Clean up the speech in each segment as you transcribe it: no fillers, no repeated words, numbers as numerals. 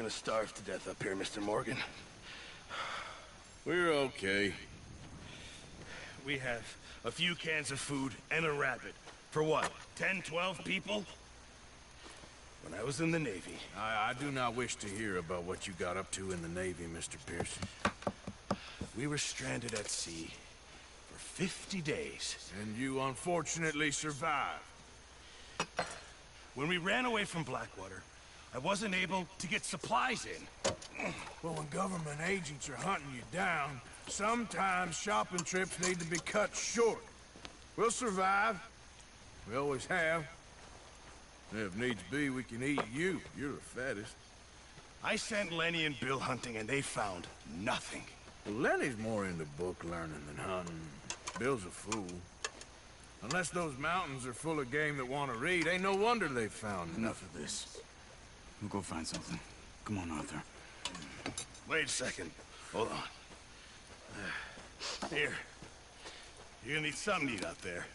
gonna starve to death up here, Mr. Morgan. We're okay. We have a few cans of food and a rabbit. For what, 10, 12 people? When I was in the Navy... I do not wish to hear about what you got up to in the Navy, Mr. Pearson. We were stranded at sea for 50 days. And you unfortunately survived. When we ran away from Blackwater, I wasn't able to get supplies in. Well, when government agents are hunting you down, sometimes shopping trips need to be cut short. We'll survive. We always have. And if needs be, we can eat you. You're the fattest. I sent Lenny and Bill hunting, and they found nothing. Well, Lenny's more into book learning than hunting. Bill's a fool. Unless those mountains are full of game that want to read, ain't no wonder they found Enough of this. We'll go find something. Come on, Arthur. Wait a second. Hold on. Here. You're gonna need something to eat out there.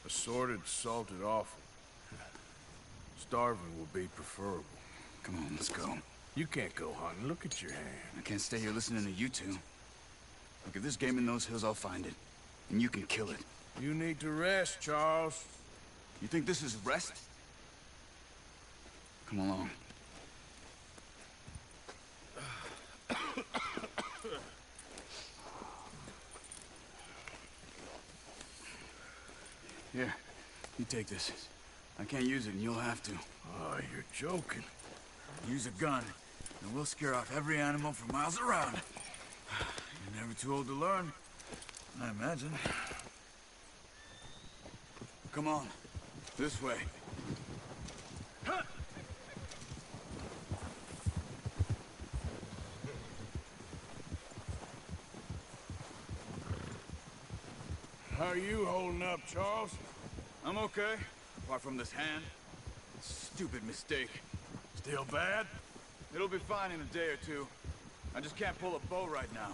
Assorted, salted offal. Starving will be preferable. Come on, let's go. You can't go hunting. Look at your hand. I can't stay here listening to you two. Look, if there's game in those hills, I'll find it. And you can kill it. You need to rest, Charles. You think this is rest? Come along. Here, you take this. I can't use it, and you'll have to. Oh, you're joking. Use a gun, and we'll scare off every animal for miles around. You're never too old to learn, I imagine. Come on, this way. How are you holding up, Charles? I'm okay, apart from this hand. Stupid mistake. Still bad? It'll be fine in a day or two. I just can't pull a bow right now.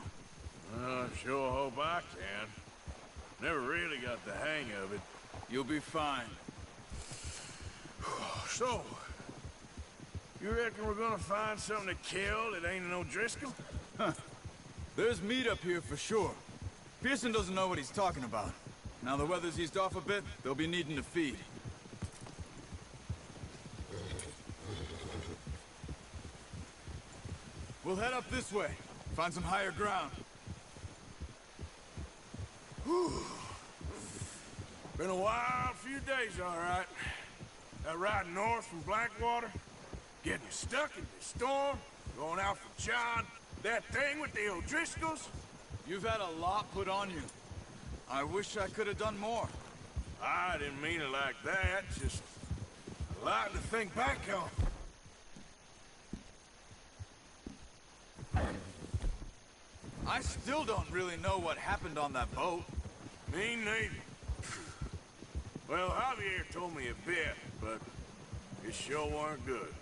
I sure hope I can. Never really got the hang of it. You'll be fine. So, you reckon we're gonna find something to kill that ain't no Driscoll? Huh. There's meat up here for sure. Pearson doesn't know what he's talking about. Now the weather's eased off a bit, they'll be needing to feed. We'll head up this way. Find some higher ground. Whew. Been a wild few days, all right. That ride north from Blackwater, getting stuck in the storm, going out for John, that thing with the O'Driscolls. You've had a lot put on you. I wish I could have done more. I didn't mean it like that, just a lot to think back on. I still don't really know what happened on that boat. Me neither. Well, Javier told me a bit, but it sure weren't good.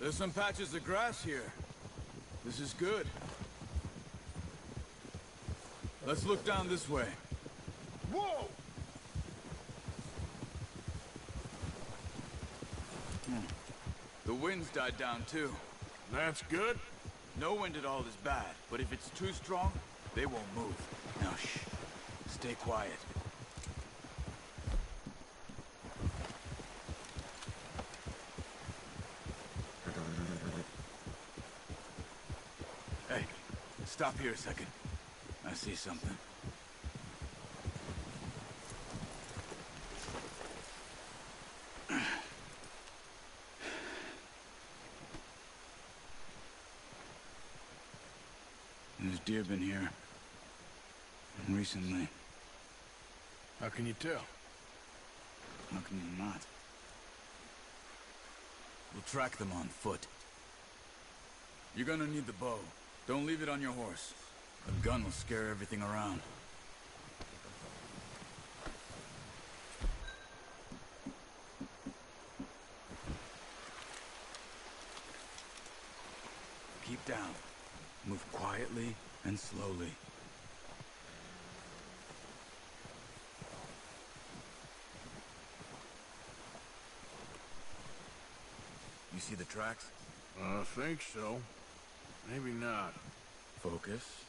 There's some patches of grass here. This is good. Let's look down this way. Whoa! The wind's died down too. That's good. No wind at all is bad, but if it's too strong, they won't move. Now shh. Stay quiet. Hey, stop here a second. I see something. There's deer been here. Recently. How can you tell? How can you not? We'll track them on foot. You're gonna need the bow. Don't leave it on your horse. A gun will scare everything around. Keep down. Move quietly and slowly. You see the tracks? I think so. Maybe not. Focus.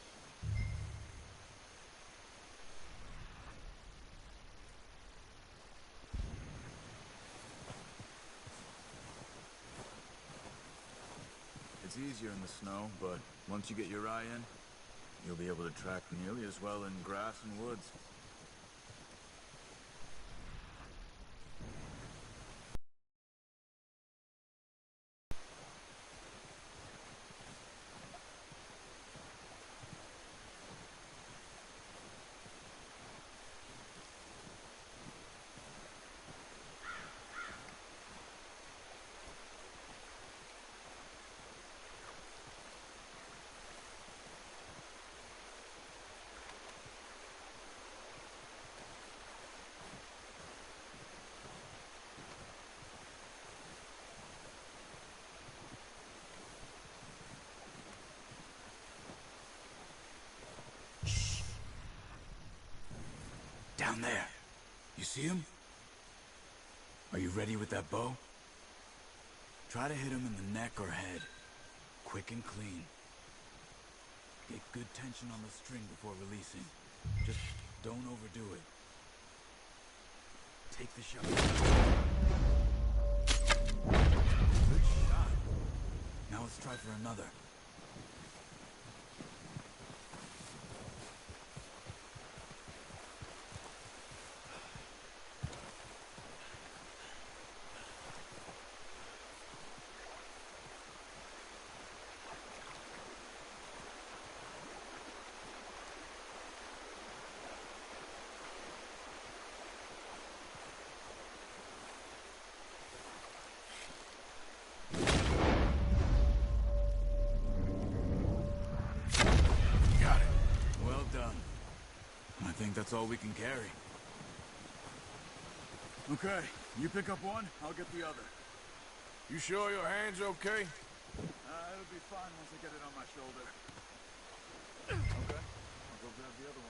It's easier in the snow, but once you get your eye in, you'll be able to track nearly as well in grass and woods. Down there. You see him? Are you ready with that bow? Try to hit him in the neck or head. Quick and clean. Get good tension on the string before releasing. Just don't overdo it. Take the shot. Good shot. Now let's try for another. I think that's all we can carry. Okay, you pick up one, I'll get the other. You sure your hand's okay? It'll be fine once I get it on my shoulder. Okay, I'll go grab the other one.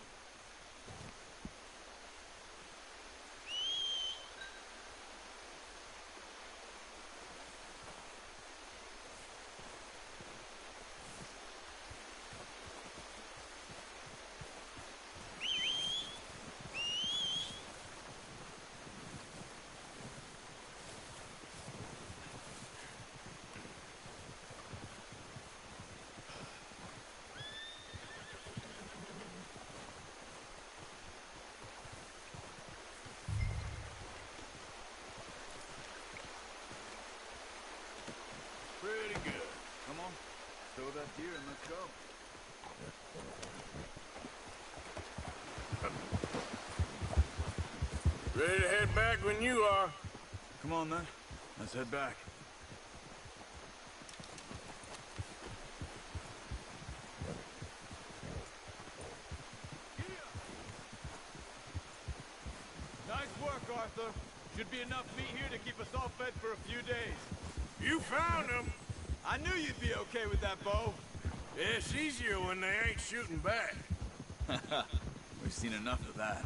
Pretty good. Come on, throw that deer and let's go. Ready to head back when you are. Come on then, let's head back. Nice work, Arthur. Should be enough meat here to keep us all fed for a few days. You found them. I knew you'd be okay with that bow. Yeah, it's easier when they ain't shooting back. We've seen enough of that.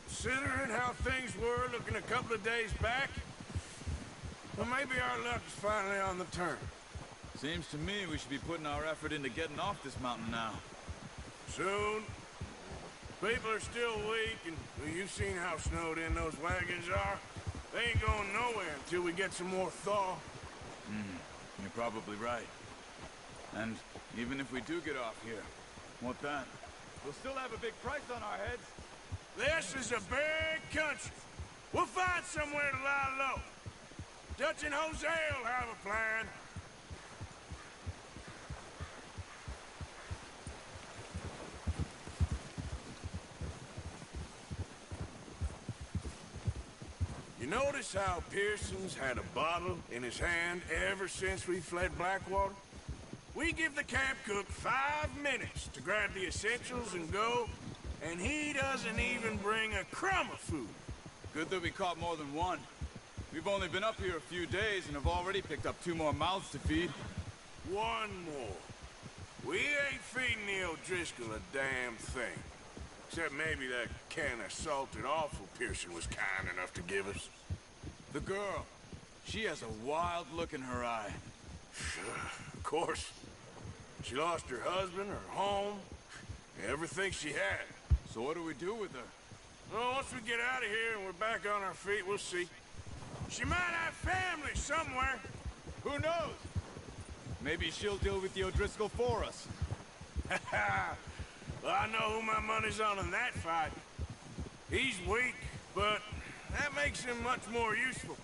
Considering how things were looking a couple of days back, well, maybe our luck's finally on the turn. Seems to me we should be putting our effort into getting off this mountain now. Soon. People are still weak, and well, you've seen how snowed in those wagons are. They ain't going nowhere until we get some more thaw. You're probably right. And even if we do get off here, what then? We'll still have a big price on our heads. This is a big country. We'll find somewhere to lie low. Dutch and Jose will have a plan. You notice how Pearson's had a bottle in his hand ever since we fled Blackwater? We give the camp cook 5 minutes to grab the essentials and go, and he doesn't even bring a crumb of food. Good that we caught more than one. We've only been up here a few days and have already picked up 2 more mouths to feed. One more. We ain't feeding the O'Driscoll a damn thing. Except maybe that can of salted offal Pearson was kind enough to give us. The girl. She has a wild look in her eye. Of course. She lost her husband, her home, everything she had. So what do we do with her? Well, once we get out of here and we're back on our feet, we'll see. She might have family somewhere. Who knows? Maybe she'll deal with the O'Driscoll for us. Well, I know who my money's on in that fight. He's weak, but that makes him much more useful.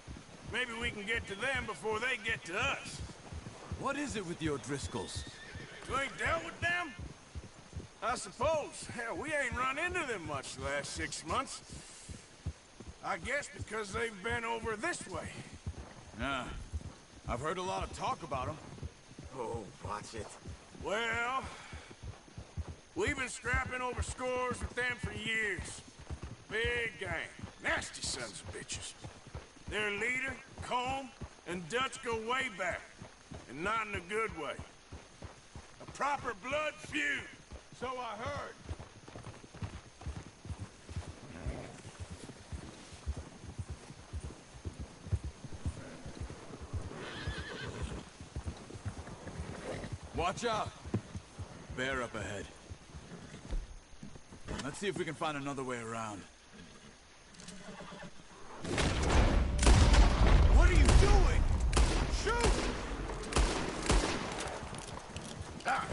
Maybe we can get to them before they get to us. What is it with the O'Driscolls? You ain't dealt with them? I suppose. Hell, we ain't run into them much the last 6 months. I guess because they've been over this way. Yeah. I've heard a lot of talk about them. Oh, watch it. Well, we've been scrapping over scores with them for years. Big gang. Nasty sons of bitches. Their leader, Combe, and Dutch go way back. And not in a good way. A proper blood feud. So I heard. Watch out! Bear up ahead. Let's see if we can find another way around. What are you doing? Shoot! Ah.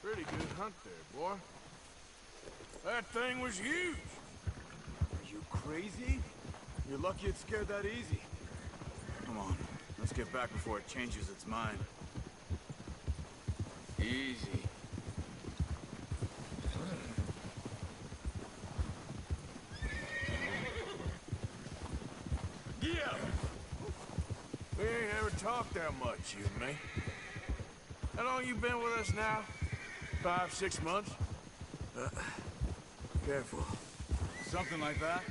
Pretty good hunt there, boy. That thing was huge. Are you crazy? You're lucky it scared that easy. Come on, let's get back before it changes its mind. Easy. Yeah. We ain't ever talked that much, you and me. How long you been with us now? 5, 6 months? Careful. Something like that?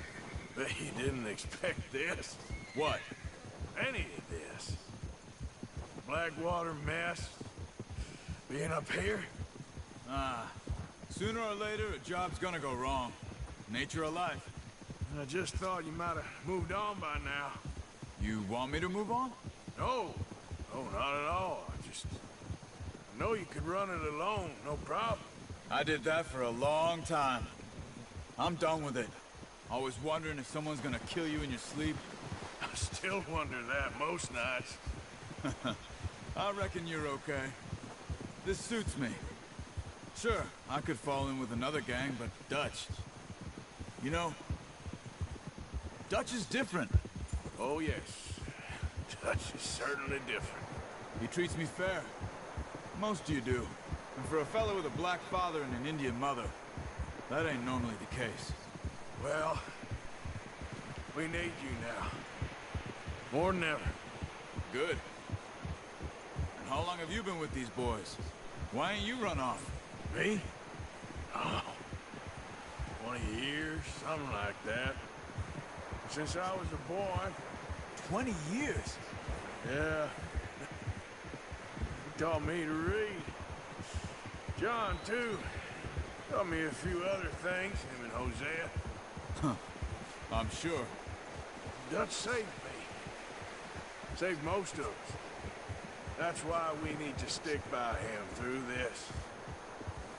Bet you didn't expect this. What? Any of this. Blackwater mess. Being up here? Sooner or later, a job's gonna go wrong. Nature of life. I just thought you might have moved on by now. You want me to move on? No. No, not at all. I know you could run it alone, no problem. I did that for a long time. I'm done with it. Always wondering if someone's gonna kill you in your sleep. I still wonder that most nights. I reckon you're okay. This suits me. Sure, I could fall in with another gang, but Dutch... You know, Dutch is different. Oh, yes. Dutch is certainly different. He treats me fair. Most of you do. And for a fellow with a black father and an Indian mother, that ain't normally the case. Well, we need you now. More than ever. Good. And how long have you been with these boys? Why ain't you run off? Me? Oh, 20 years, something like that. Since I was a boy. 20 years? Yeah. He taught me to read. John, too. Taught me a few other things, him and Hosea. Huh. I'm sure. Dutch saved me. Saved most of us. That's why we need to stick by him through this.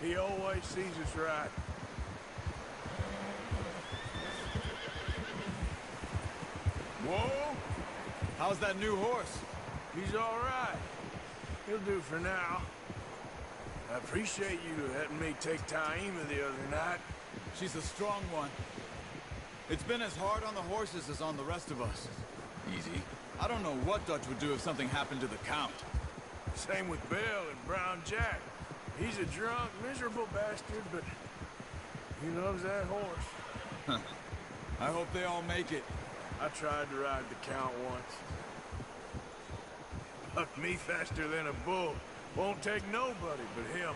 He always sees us right. Whoa! How's that new horse? He's all right. He'll do for now. I appreciate you letting me take Taima the other night. She's a strong one. It's been as hard on the horses as on the rest of us. Easy. I don't know what Dutch would do if something happened to the Count. Same with Bill and Brown Jack. He's a drunk, miserable bastard, but he loves that horse. I hope they all make it. I tried to ride the Count once. Bucked me faster than a bull. Won't take nobody but him.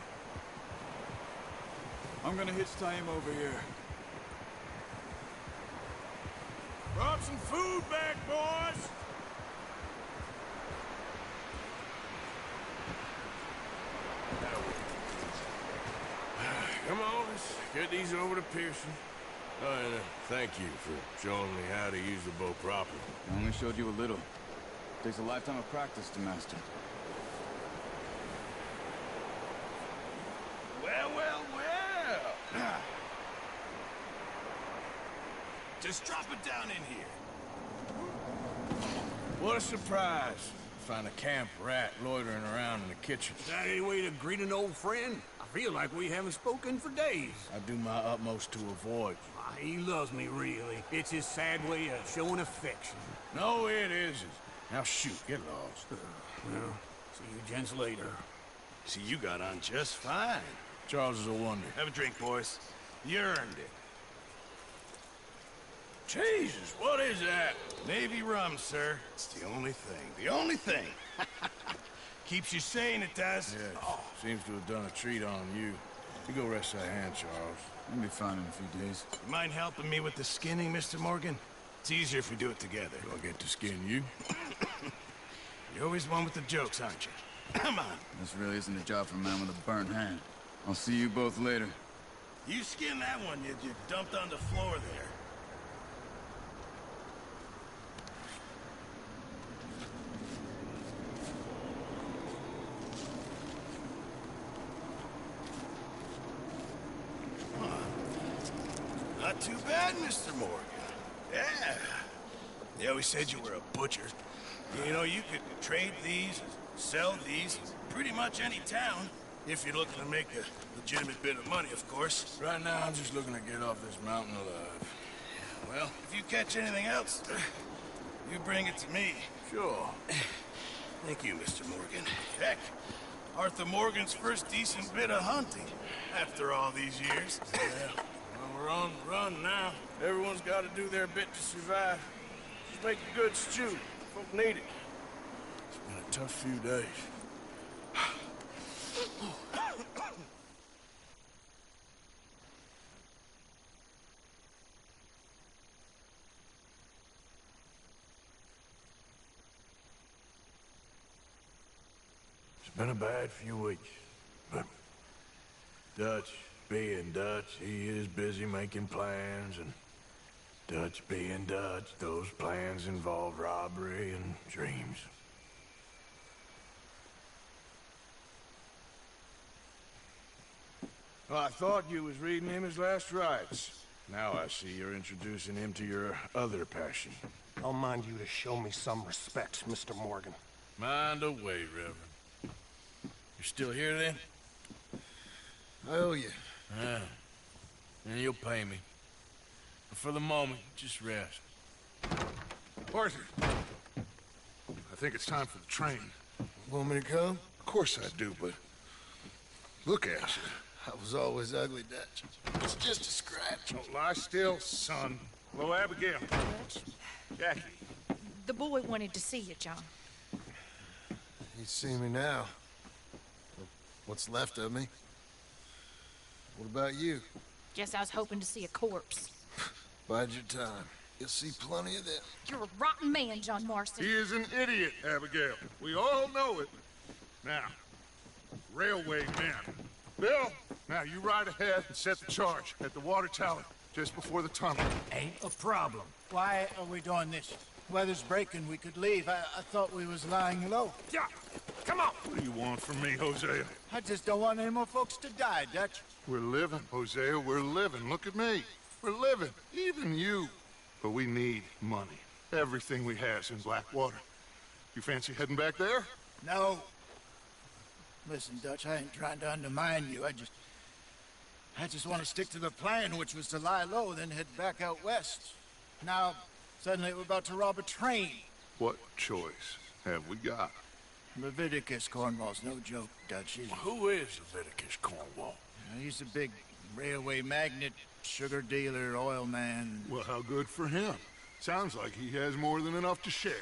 I'm gonna hitch Taima over here. Brought some food back, boys! Come on, let's get these over to Pearson. Oh, and thank you for showing me how to use the bow properly. I only showed you a little. Takes a lifetime of practice to master. Well, well, well. Just drop it down in here. What a surprise. Find a camp rat loitering around in the kitchen. Is that any way to greet an old friend? I feel like we haven't spoken for days. I do my utmost to avoid you. He loves me, really. It's his sad way of showing affection. No, it isn't. Now shoot, get lost. Well, see you gents later. See, you got on just fine. Charles is a wonder. Have a drink, boys. You earned it. Jesus, what is that? Navy rum, sir. It's the only thing. The only thing. Keeps you sane, it does. Yeah, seems to have done a treat on you. You go rest that hand, Charles. You'll be fine in a few days. You mind helping me with the skinning, Mr. Morgan? It's easier if we do it together. Do I get to skin you? You're always one with the jokes, aren't you? Come on. This really isn't a job for a man with a burnt hand. I'll see you both later. You skin that one you dumped on the floor there. Not too bad, Mr. Morgan. Yeah. They always said you were a butcher. You know, you could trade these, sell these, in pretty much any town, if you're looking to make a legitimate bit of money, of course. Right now, I'm just looking to get off this mountain alive. Well, if you catch anything else, you bring it to me. Sure. Thank you, Mr. Morgan. Heck, Arthur Morgan's first decent bit of hunting, after all these years. Yeah. Well, we're on the run now. Everyone's got to do their bit to survive. Just make a good stew. Folk need it. It's been a tough few days. It's been a bad few weeks, but Dutch being Dutch, he is busy making plans, and Dutch being Dutch, those plans involve robbery and dreams. Well, I thought you was reading him his last rites. Now I see you're introducing him to your other passion. I'll mind you to show me some respect, Mr. Morgan. Mind away, Reverend. You're still here, then? I owe you. Yeah. And you'll pay me. But for the moment, just rest. Arthur, I think it's time for the train. Want me to come? Of course I do, but look at you. I was always ugly, Dutch. It's just a scratch. Don't lie still, son. Hello, Abigail. Jackie. The boy wanted to see you, John. He'd see me now. What's left of me? What about you? Guess I was hoping to see a corpse. Bide your time. You'll see plenty of them. You're a rotten man, John Marston. He is an idiot, Abigail. We all know it. Now, railway men. Bill, now you ride ahead and set the charge at the water tower just before the tunnel. Ain't a problem. Why are we doing this? Weather's breaking. We could leave. I thought we was lying low. Yeah, come on. What do you want from me, Hosea? I just don't want any more folks to die, Dutch. We're living, Hosea. We're living. Look at me. We're living. Even you. But we need money. Everything we has in Blackwater. You fancy heading back there? No. Listen, Dutch, I ain't trying to undermine you. I just want to stick to the plan, which was to lie low, then head back out west. Now, suddenly we're about to rob a train. What choice have we got? Leviticus Cornwall's no joke, Dutch. Who is Leviticus Cornwall? He's a big railway magnate, sugar dealer, oil man. Well, how good for him. Sounds like he has more than enough to share.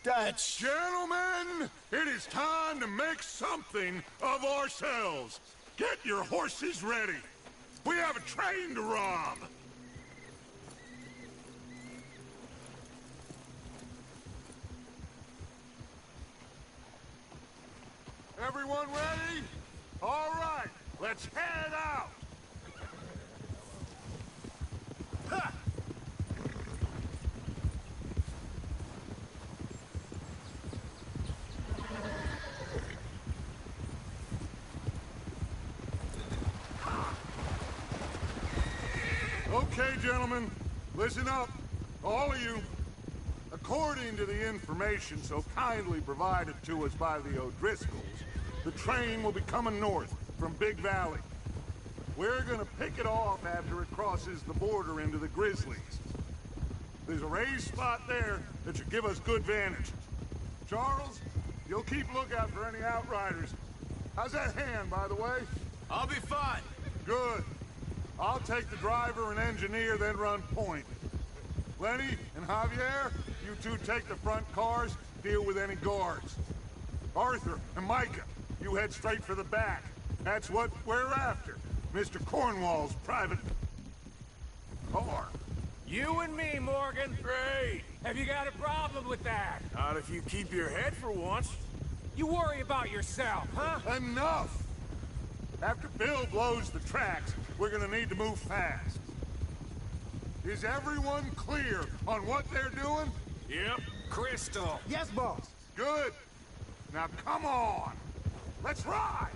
Dutch! Gentlemen, it is time to make something of ourselves. Get your horses ready. We have a train to rob. Everyone ready? All right, let's head out. Ha! Okay, gentlemen, listen up, all of you. According to the information so kindly provided to us by the O'Driscolls, the train will be coming north from Big Valley. We're gonna pick it off after it crosses the border into the Grizzlies. There's a raised spot there that should give us good vantage. Charles, you'll keep lookout for any outriders. How's that hand, by the way? I'll be fine. Good. I'll take the driver and engineer, then run point. Lenny and Javier, you two take the front cars, deal with any guards. Arthur and Micah, you head straight for the back. That's what we're after. Mr. Cornwall's private car. You and me, Morgan. Great. Have you got a problem with that? Not if you keep your head for once. You worry about yourself, huh? Enough! After Bill blows the tracks, we're gonna need to move fast. Is everyone clear on what they're doing? Yep. Crystal. Yes, boss. Good. Now come on. Let's ride!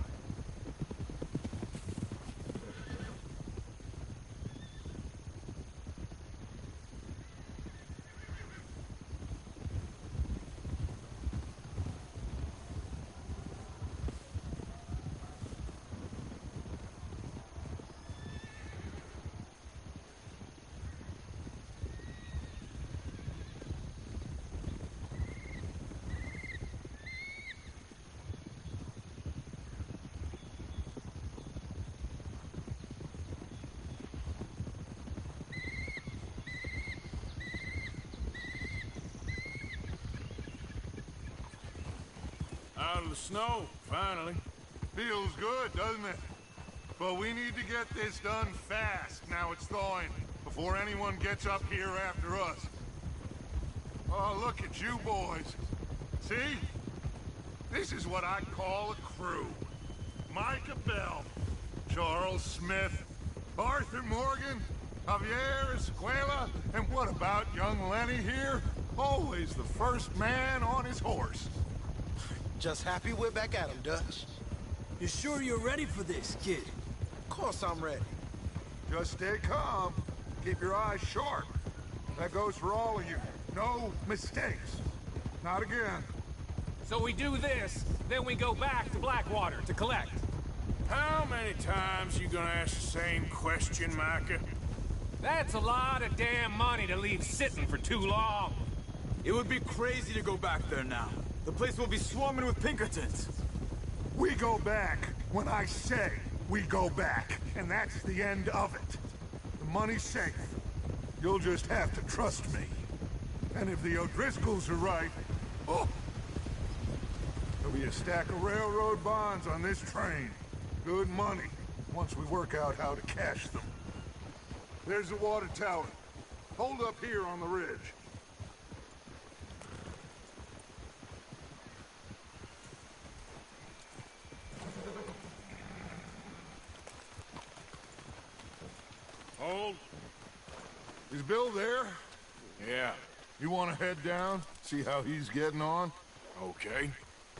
Out of the snow, finally. Feels good, doesn't it? But we need to get this done fast, now it's thawing, before anyone gets up here after us. Oh, look at you boys. See? This is what I call a crew. Micah Bell, Charles Smith, Arthur Morgan, Javier Escuela, and what about young Lenny here? Always the first man on his horse. Just happy we're back at him, Dutch. You sure you're ready for this, kid? Of course I'm ready. Just stay calm. Keep your eyes sharp. That goes for all of you. No mistakes. Not again. So we do this, then we go back to Blackwater to collect. How many times you gonna ask the same question, Micah? That's a lot of damn money to leave sitting for too long. It would be crazy to go back there now. The place will be swarming with Pinkertons. We go back when I say we go back, and that's the end of it. The money's safe. You'll just have to trust me. And if the O'Driscolls are right, oh, there'll be a stack of railroad bonds on this train. Good money, once we work out how to cash them. There's the water tower. Hold up here on the ridge. Hold. Is Bill there? Yeah. You want to head down, see how he's getting on? Okay.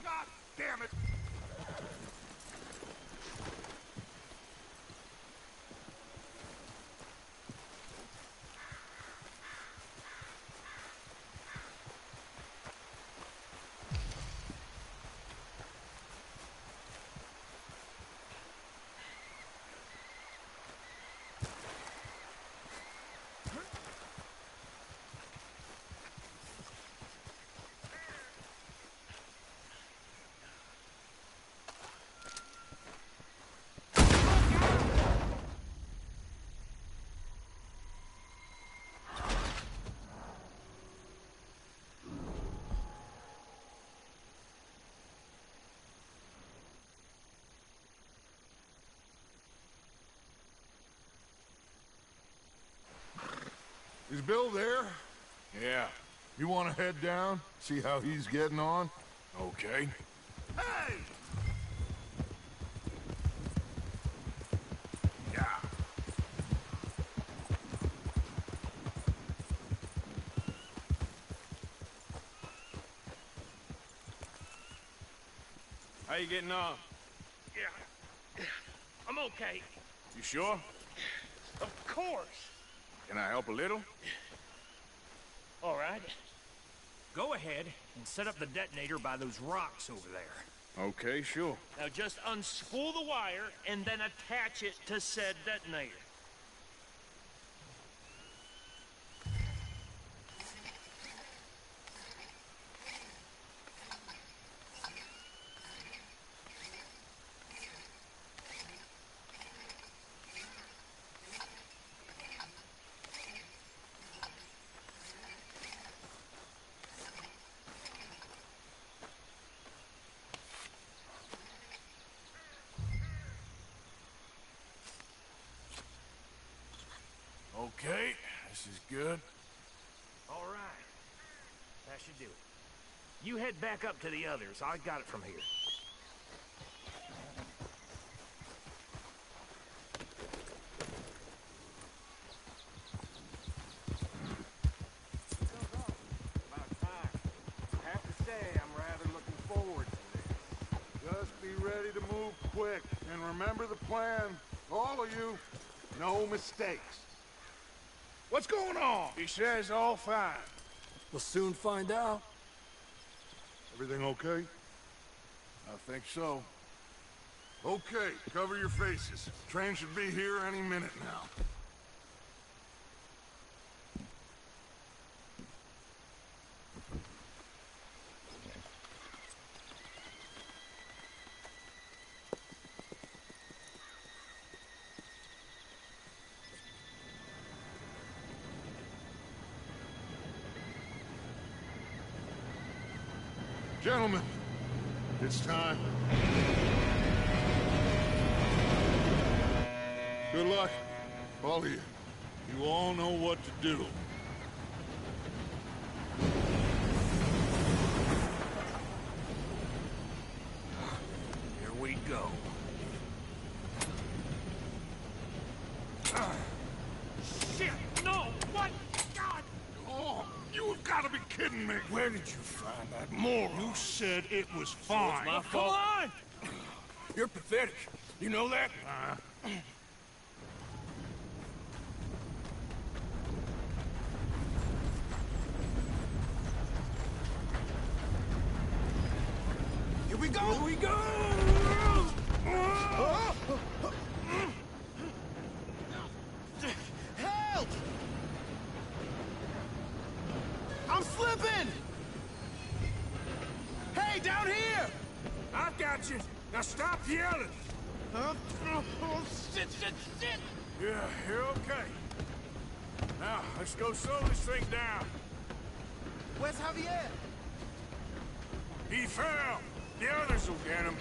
God damn it! Is Bill there? Yeah. You want to head down, see how he's getting on? Okay. Hey! Yeah. How you getting on? Yeah. I'm okay. You sure? Of course. Can I help a little? All right. Go ahead and set up the detonator by those rocks over there. Okay, sure. Now just unspool the wire and then attach it to said detonator. Okay, this is good. All right. That should do it. You head back up to the others. I got it from here. About time. I have to say, I'm rather looking forward to this. Just be ready to move quick, and remember the plan. All of you, no mistakes. What's going on? He says all fine. We'll soon find out. Everything okay? I think so. Okay, cover your faces. Train should be here any minute now. Gentlemen, it's time. Good luck, all of you. You all know what to do. Here we go. Shit! No! What? God! Oh, you have got to be kidding me. Where did you find that moron? You said it was fine. My fault. Come on! You're pathetic. You know that? Here we go! Here we go! Help! I'm slipping! Hey, down here! I've got you. Now stop yelling. Oh, shit, shit, shit! Yeah, you're okay. Now, let's go slow this thing down. Where's Javier? He fell. The others will get him.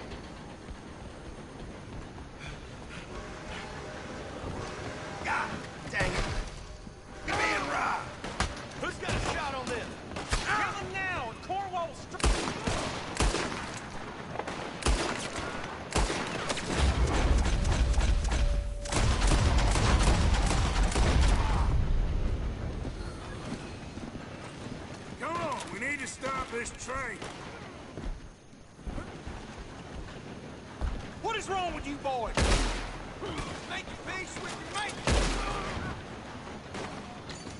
God dang it! You're being robbed! Who's got a shot on this? Kill him now! And Cornwall's to stop this train. What is wrong with you boys? Make your peace with your mate.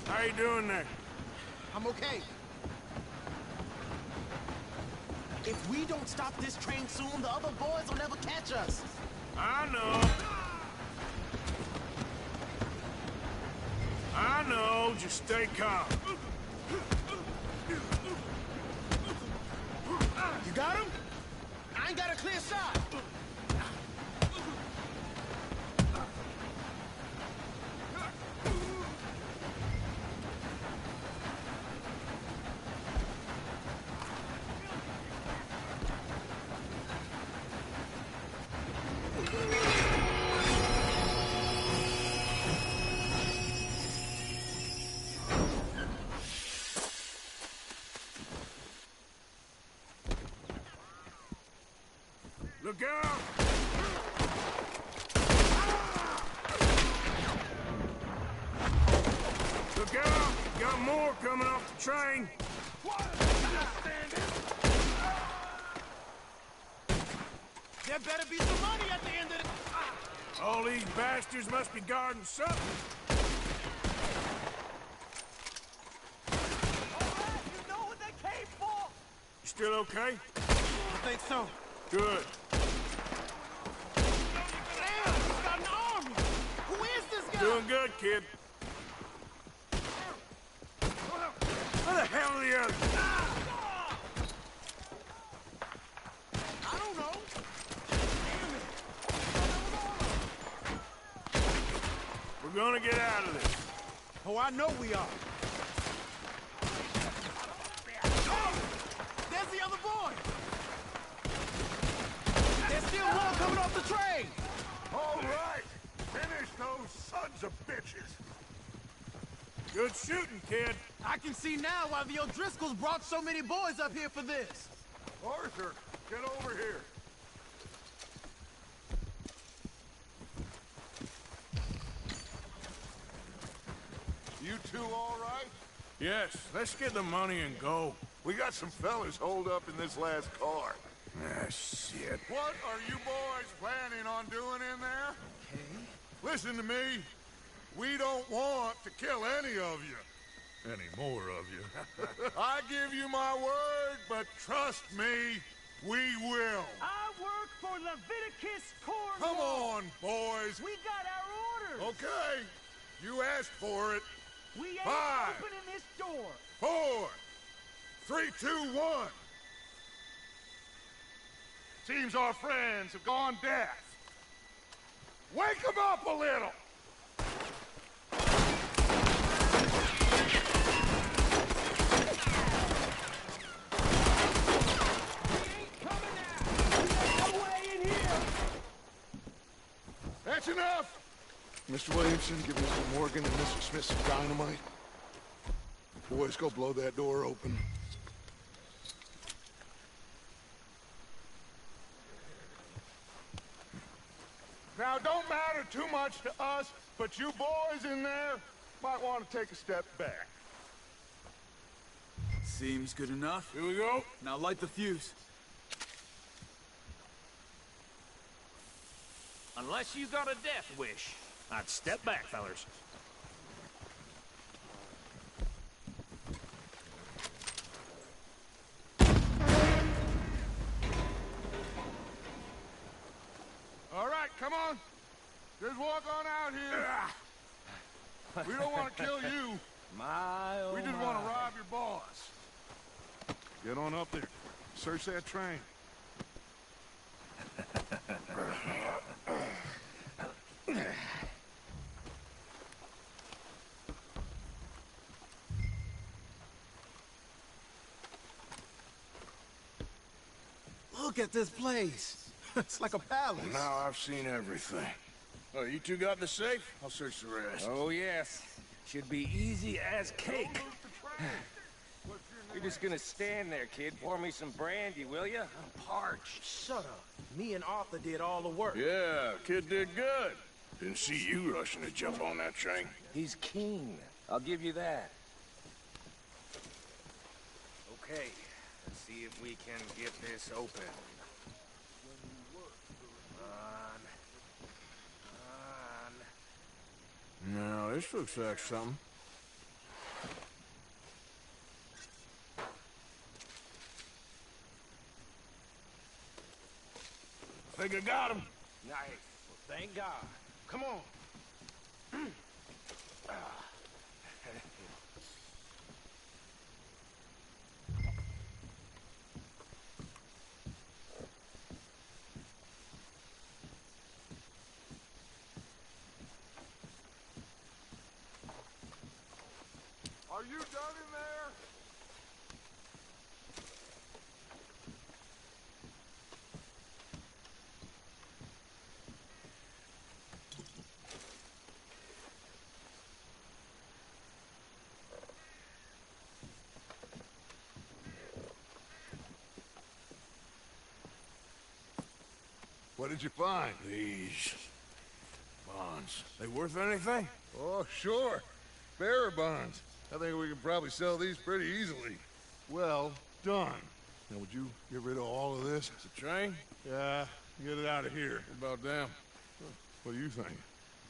How you doing there? I'm okay. If we don't stop this train soon, the other boys will never catch us. I know. I know. Just stay calm. You got him? I ain't got a clear shot. Look out! Look out! Got more coming off the train. There better be some money at the end of the... All these bastards must be guarding something. All right, you know what they came for? You still okay? I think so. Good. Damn, he's got an army. Who is this guy? Doing good, kid. Where the hell are the others? I don't know. Damn it. We're gonna get out of this. Oh, I know we are. Oh, there's the other boy. There's still one coming off the train. All right! Finish those sons of bitches! Good shooting, kid. I can see now why the O'Driscolls brought so many boys up here for this. Arthur, get over here. You two all right? Yes, let's get the money and go. We got some fellas holed up in this last car. Ah, shit. What are you boys planning on doing in there? Okay. Listen to me. We don't want to kill any of you. Any more of you. I give you my word, but trust me, we will. I work for Leviticus Corps. Come on, boys. We got our orders. Okay. You asked for it. We ain't 5, opening this door. 4, 3, 2, 1. Seems our friends have gone deaf. Wake them up a little. That's enough! Mr. Williamson, give Mr. Morgan and Mr. Smith some dynamite. Boys, go blow that door open. Now, don't matter too much to us, but you boys in there might want to take a step back. Seems good enough. Here we go. Now light the fuse. Unless you got a death wish, I'd step back, fellers. All right, come on. Just walk on out here. We don't want to kill you. We just want to rob your boss. Get on up there. Search that train. Look at this place. It's like a palace. Now I've seen everything. Oh, you two got the safe? I'll search the rest. Oh, yes. Should be easy as cake. You're just gonna stand there, kid. Pour me some brandy, will ya? I'm parched. Shut up. Me and Arthur did all the work. Yeah, kid did good. Didn't see you rushing to jump on that train. He's keen. I'll give you that. Okay, let's see if we can get this open. Come on. No, this looks like something. Think I got him. Nice. Well, thank God. Come on. Are you done in there? What did you find? These bonds. They worth anything? Oh, sure. Bearer bonds. I think we can probably sell these pretty easily. Well done. Now, would you get rid of all of this? The train? Yeah, get it out of here. What about them? What do you think?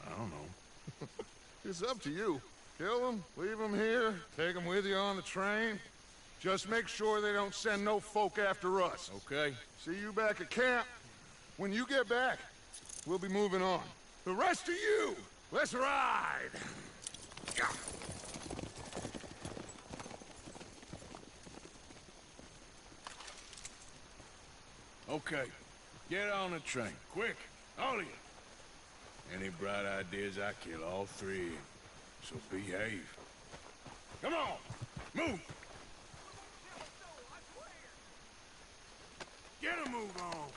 I don't know. It's up to you. Kill them, leave them here, take them with you on the train. Just make sure they don't send no folk after us. Okay. See you back at camp. When you get back, we'll be moving on. The rest of you, let's ride! Okay. Get on the train. Quick. All of you. Any bright ideas, I kill all three. So behave. Come on! Move! Get a move on!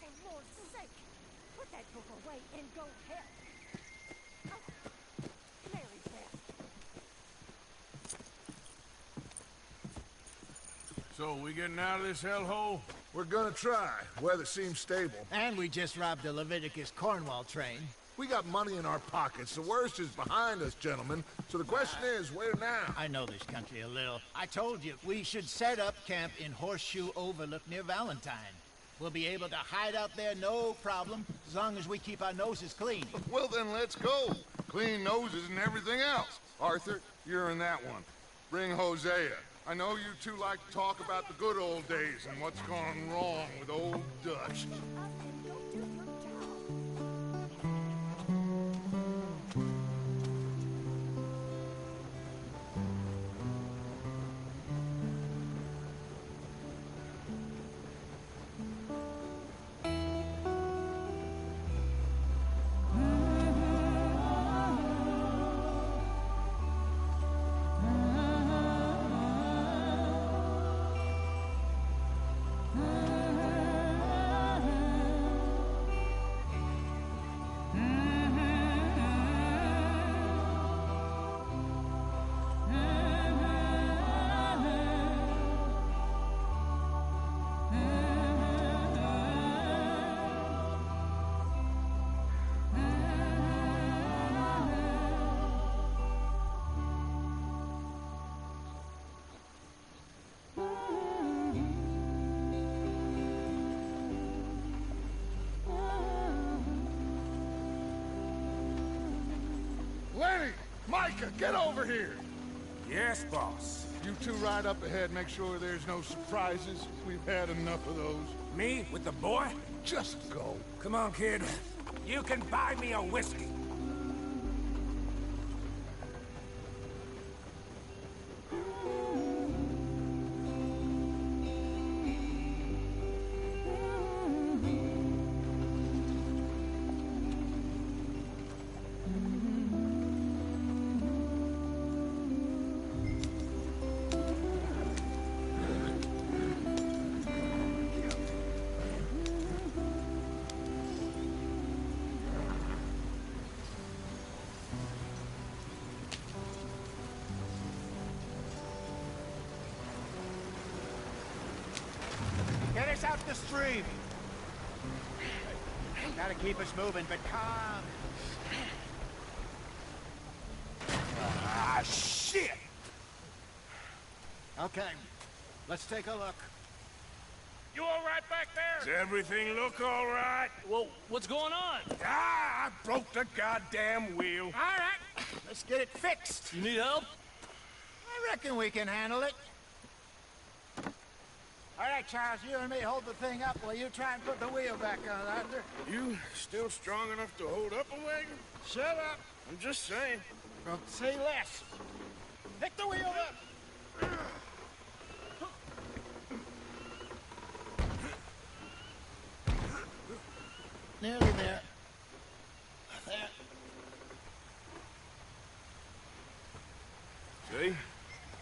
For Lord's sake, put that book away and go help. Oh, Mary's there. So, we getting out of this hellhole? We're gonna try. Weather seems stable. And we just robbed a Leviticus Cornwall train. We got money in our pockets. The worst is behind us, gentlemen. So the question is, where now? I know this country a little. I told you, we should set up camp in Horseshoe Overlook near Valentine. We'll be able to hide out there no problem, as long as we keep our noses clean. Well, then let's go. Clean noses and everything else. Arthur, you're in that one. Bring Hosea. I know you two like to talk about the good old days and what's gone wrong with old Dutch. Micah, get over here! Yes, boss. You two ride up ahead, make sure there's no surprises. We've had enough of those. Me with the boy? Just go. Come on, kid. You can buy me a whiskey. Get us out the stream. Gotta keep us moving, but calm. Ah, shit! Okay, let's take a look. You all right back there? Does everything look all right? Well, what's going on? Ah, I broke the goddamn wheel. All right, let's get it fixed. You need help? I reckon we can handle it. All right, Charles, you and me hold the thing up while you try and put the wheel back on, Arthur. You still strong enough to hold up a wagon? Shut up. I'm just saying. Well, say less. Pick the wheel up. Nearly there. There. See?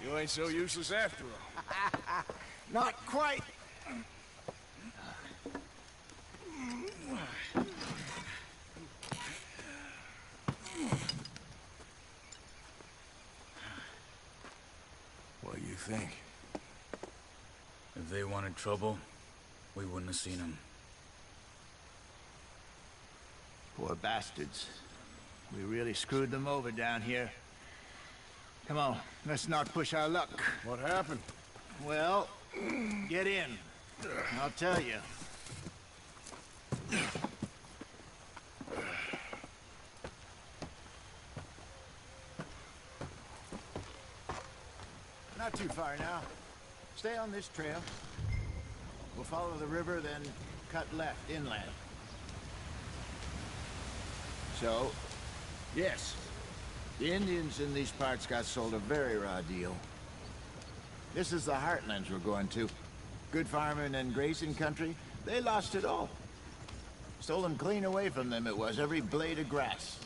You ain't so useless after all. Not quite. What do you think? If they wanted trouble, we wouldn't have seen them. Poor bastards. We really screwed them over down here. Come on, let's not push our luck. What happened? Well, get in. I'll tell you. Not too far now. Stay on this trail. We'll follow the river, then cut left inland. So, yes, the Indians in these parts got sold a very raw deal. This is the heartlands we're going to. Good farming and grazing country, they lost it all. Stolen clean away from them it was, every blade of grass.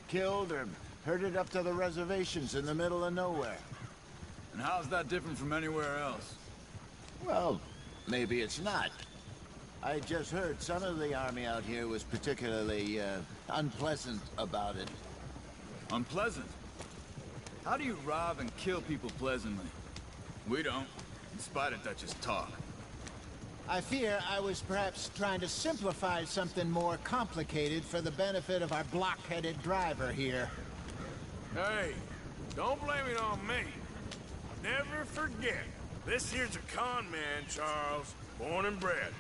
Killed or herded up to the reservations in the middle of nowhere. And how's that different from anywhere else? Well, maybe it's not. I just heard some of the army out here was particularly, unpleasant about it. Unpleasant? How do you rob and kill people pleasantly? We don't, in spite of Dutch's talk. I fear I was perhaps trying to simplify something more complicated for the benefit of our block-headed driver here. Hey, don't blame it on me. Never forget, this here's a con man, Charles, born and bred.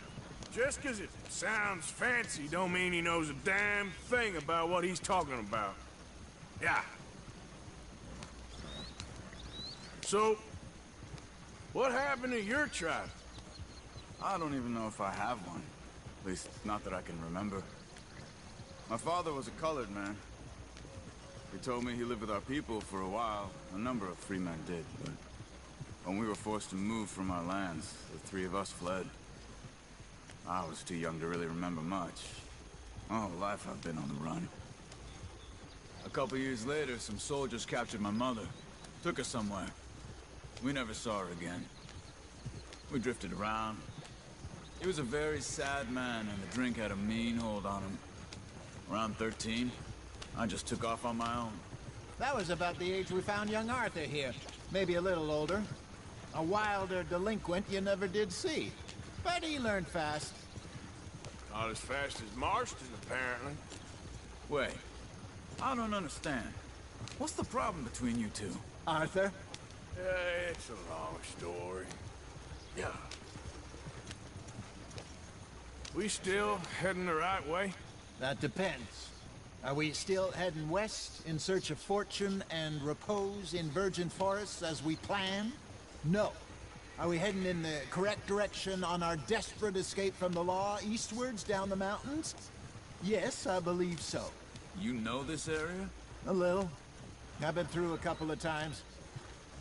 Just 'cause it sounds fancy don't mean he knows a damn thing about what he's talking about. Yeah. So, what happened to your tribe? I don't even know if I have one. At least, not that I can remember. My father was a colored man. He told me he lived with our people for a while. A number of free men did, but when we were forced to move from our lands, the three of us fled. I was too young to really remember much. My whole life I've been on the run. A couple years later, some soldiers captured my mother. Took her somewhere. We never saw her again. We drifted around. He was a very sad man, and the drink had a mean hold on him. Around 13, I just took off on my own. That was about the age we found young Arthur here. Maybe a little older. A wilder delinquent you never did see. But he learned fast. Not as fast as Marston, apparently. Wait, I don't understand. What's the problem between you two? Arthur? It's a long story. Yeah. We still heading the right way? That depends. Are we still heading west in search of fortune and repose in virgin forests as we planned? No. Are we heading in the correct direction on our desperate escape from the law eastwards down the mountains? Yes, I believe so. You know this area? A little. I've been through a couple of times.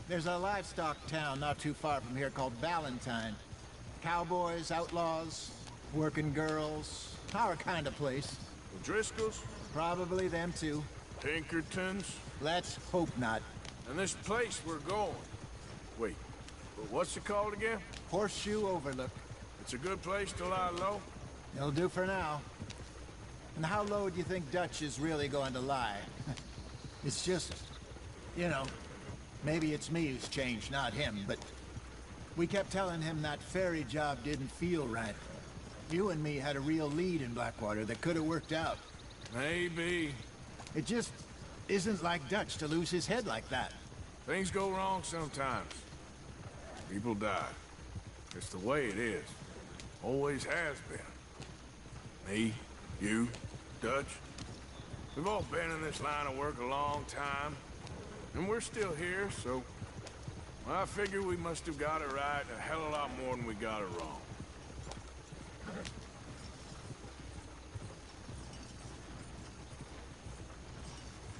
There's a livestock town not too far from here called Valentine. Cowboys, outlaws, working girls, our kind of place. The Driscolls? Probably them too. Pinkertons? Let's hope not. And this place we're going. Wait, what's it called again? Horseshoe Overlook. It's a good place to lie low? It'll do for now. And how low do you think Dutch is really going to lie? It's just, you know, maybe it's me who's changed, not him, but we kept telling him that ferry job didn't feel right. You and me had a real lead in Blackwater that could have worked out. Maybe. It just isn't like Dutch to lose his head like that. Things go wrong sometimes. People die. It's the way it is. Always has been. Me, you, Dutch. We've all been in this line of work a long time. And we're still here, so... well, I figure we must have got it right a hell of a lot more than we got it wrong.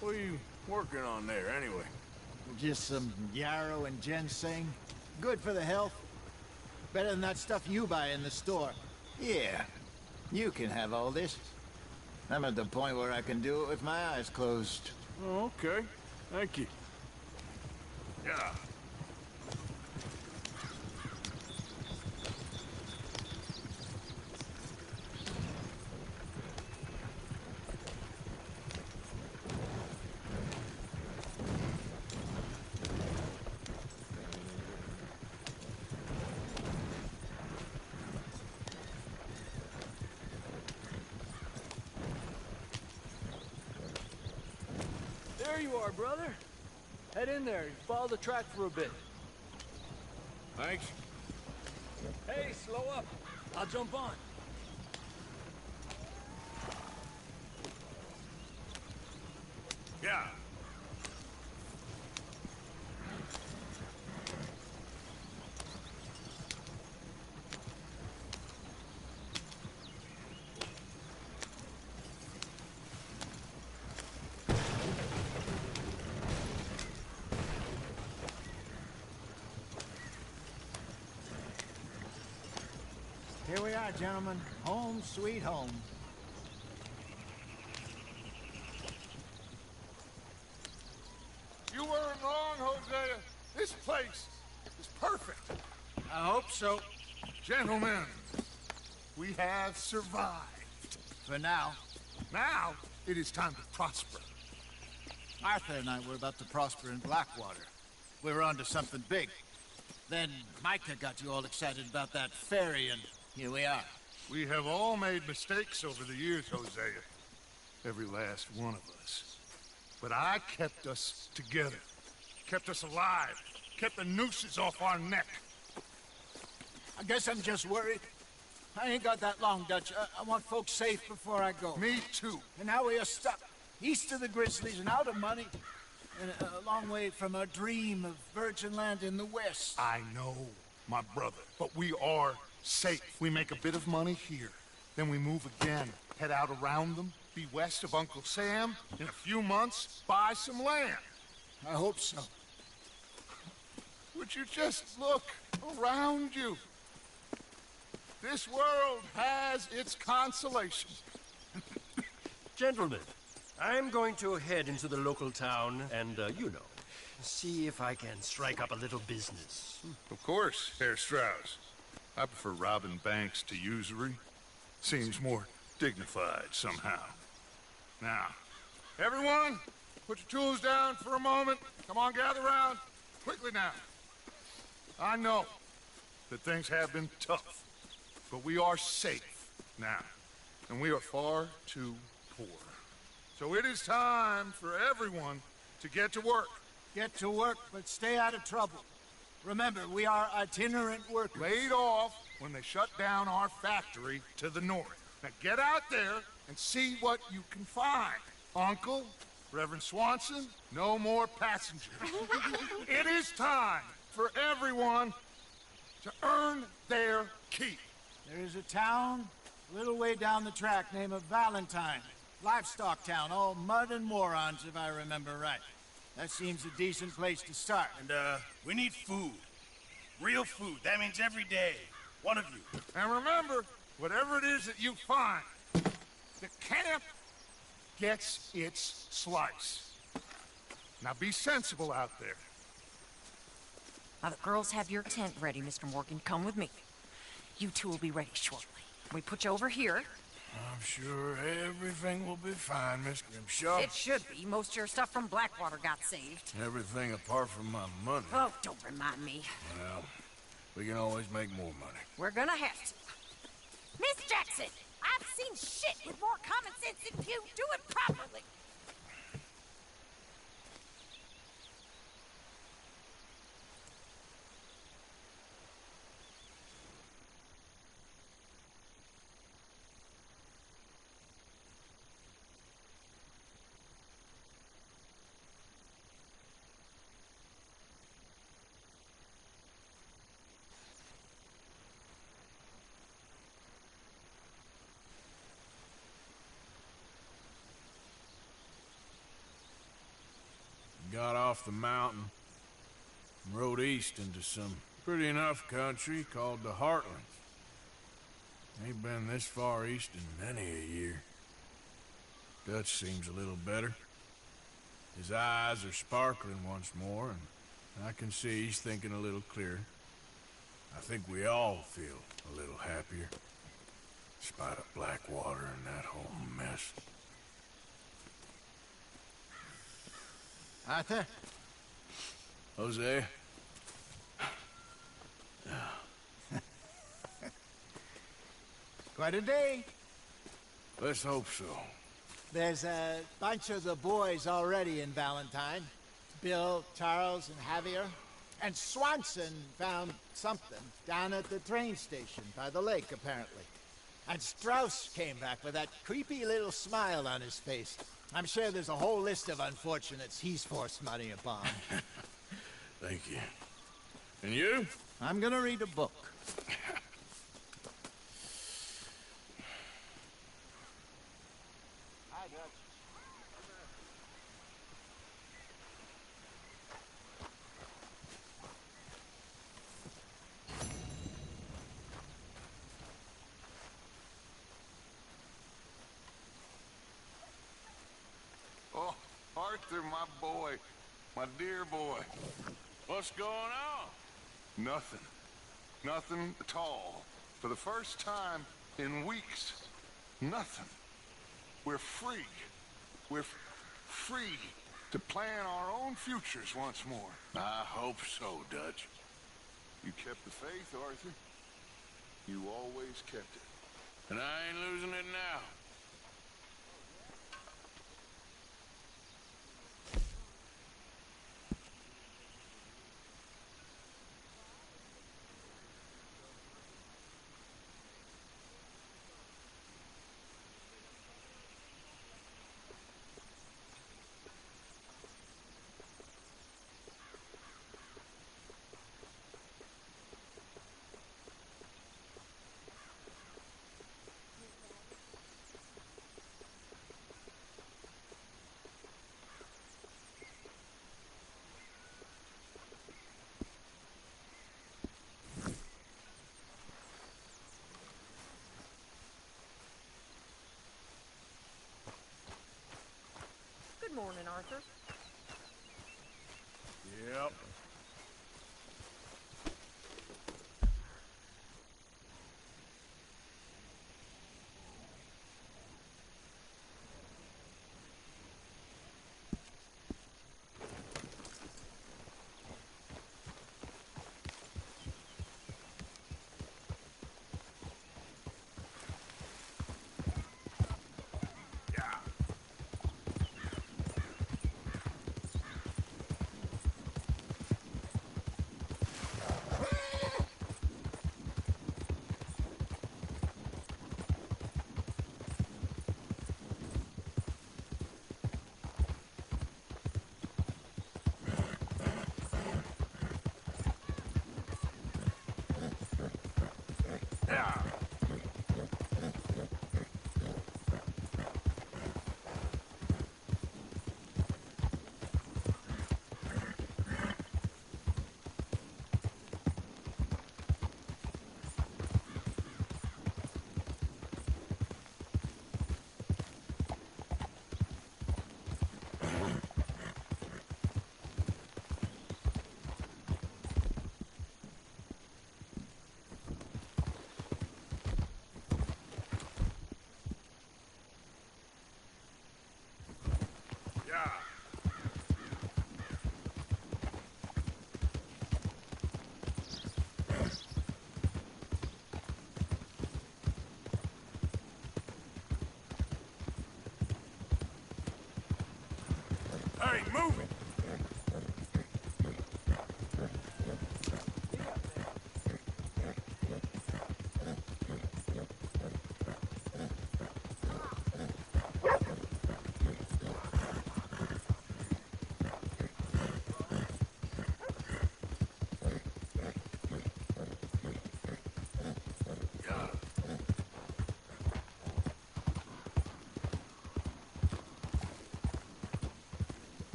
What are you working on there, anyway? Just some yarrow and ginseng. Good for the health. Better than that stuff you buy in the store. Yeah, you can have all this. I'm at the point where I can do it with my eyes closed. Oh, okay. Thank you. Yeah. There you are, brother. Head in there and follow the track for a bit. Thanks. Hey, slow up. I'll jump on. Yeah. Here we are, gentlemen. Home sweet home. You weren't wrong, Hosea. This place is perfect. I hope so. Gentlemen, we have survived. For now. Now, it is time to prosper. Arthur and I were about to prosper in Blackwater. We were onto something big. Then Micah got you all excited about that ferry, and here we are. We have all made mistakes over the years, Hosea. Every last one of us. But I kept us together. Kept us alive. Kept the nooses off our neck. I guess I'm just worried. I ain't got that long, Dutch. I want folks safe before I go. Me too. And now we are stuck. East of the Grizzlies and out of money. And a long way from our dream of virgin land in the west. I know, my brother. But we are safe. We make a bit of money here. Then we move again. Head out around them. Be west of Uncle Sam. In a few months, buy some land. I hope so. Would you just look around you? This world has its consolations. Gentlemen, I'm going to head into the local town and, you know, see if I can strike up a little business. Of course, Herr Strauss. I prefer robbing banks to usury. Seems more dignified somehow. Now, everyone, put your tools down for a moment. Come on, gather round. Quickly now. I know that things have been tough, but we are safe now, and we are far too poor. So it is time for everyone to get to work. Get to work, but stay out of trouble. Remember, we are itinerant workers. Laid off when they shut down our factory to the north. Now get out there and see what you can find. Uncle, Reverend Swanson, no more passengers. It is time for everyone to earn their keep. There is a town a little way down the track named Valentine. Livestock town, all mud and morons, if I remember right. That seems a decent place to start. And, we need food. Real food. That means every day. One of you. And remember, whatever it is that you find, the camp gets its slice. Now be sensible out there. Now the girls have your tent ready, Mr. Morgan. Come with me. You two will be ready shortly. We put you over here. I'm sure everything will be fine, Miss Grimshaw. It should be. Most of your stuff from Blackwater got saved. Everything apart from my money. Oh, don't remind me. Well, we can always make more money. We're gonna have to. Miss Jackson, I've seen shit with more common sense than you. Do it properly. Got off the mountain and rode east into some pretty enough country called the Heartlands. Ain't been this far east in many a year. Dutch seems a little better. His eyes are sparkling once more, and I can see he's thinking a little clearer. I think we all feel a little happier, in spite of Blackwater and that whole mess. Arthur? Jose? Quite a day. Let's hope so. There's a bunch of the boys already in Valentine. Bill, Charles, and Javier. And Swanson found something down at the train station by the lake, apparently. And Strauss came back with that creepy little smile on his face. I'm sure there's a whole list of unfortunates he's forced money upon. Thank you. And you? I'm gonna read a book. Hi, Dutch. Oh, Arthur, my boy. My dear boy. What's going on? Nothing. Nothing at all. For the first time in weeks. Nothing. We're free. We're free to plan our own futures once more. I hope so, Dutch. You kept the faith, Arthur. You always kept it. And I ain't losing it now. Good morning, Arthur. Yep. Hey, move it!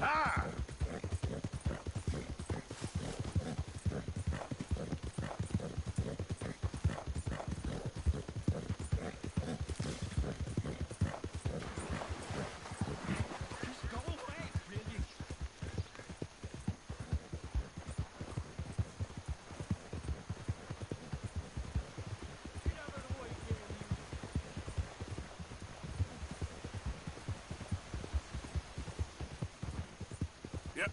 Ah! Yep.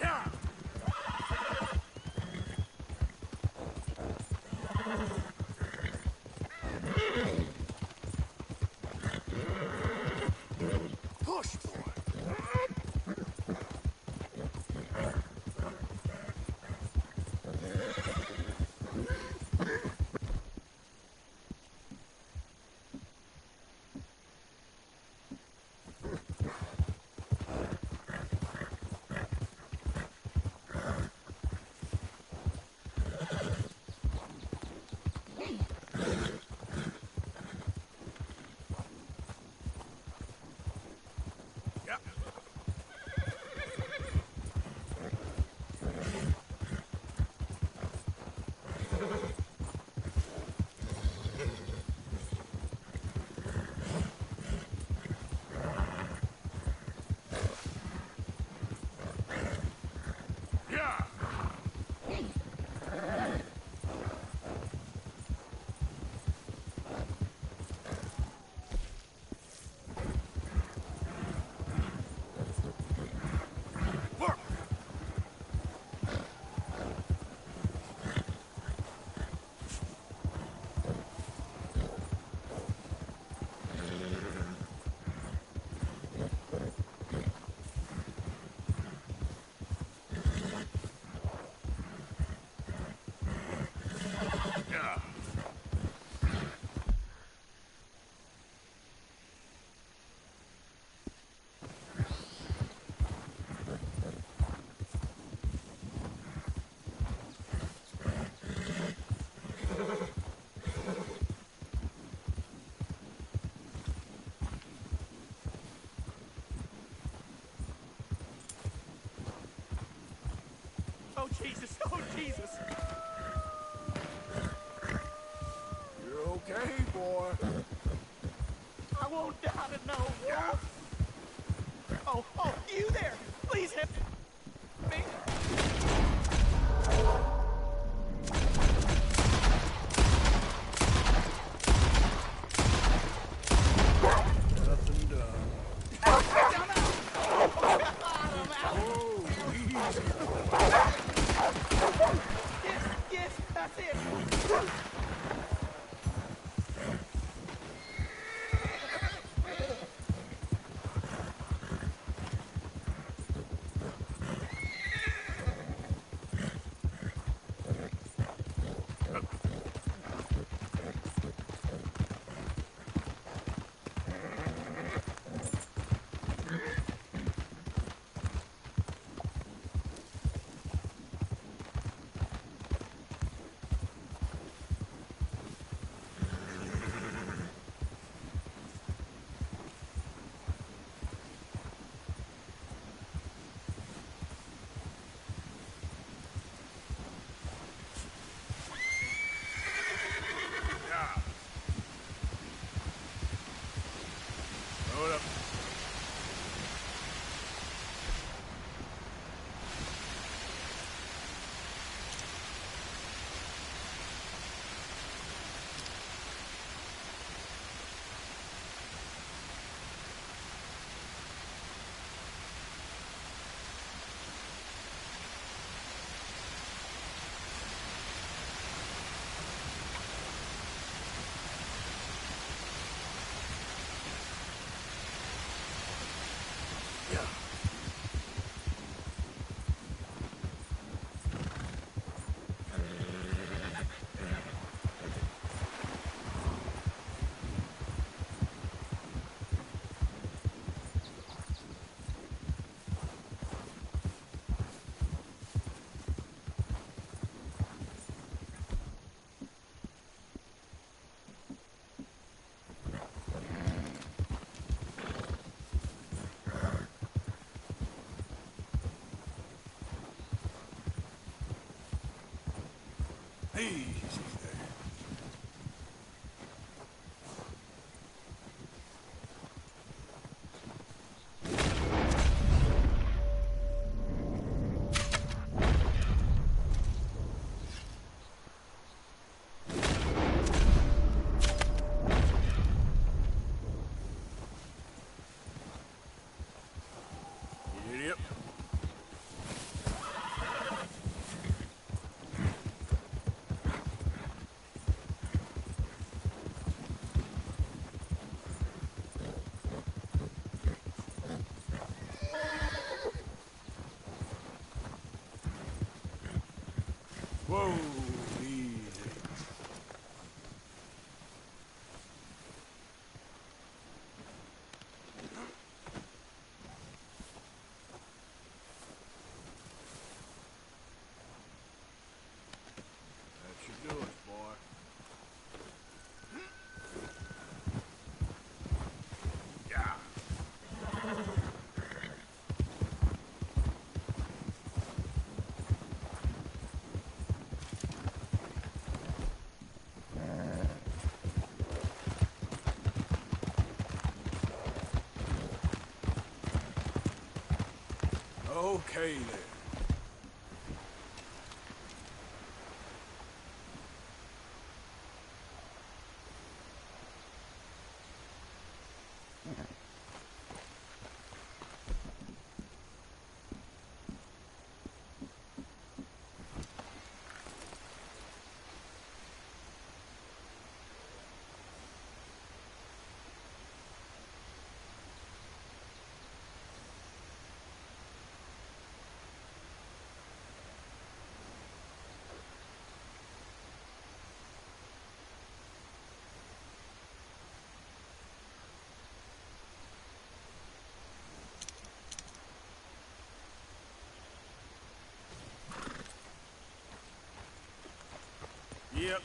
Yeah! Push, boy! Yeah! Work! Yeah! Oh, Jesus! Oh, Jesus! You're okay, boy. I won't die to know. Yeah. Oh, you there! Please help me! Nothing done. Whoa, easy. Yes, that's it! Easy there. Yep. Whoa, easy. That should do it, boy. Yeah. Okay then. Yep.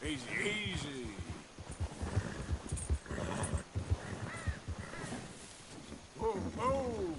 Easy, easy. Whoa, whoa.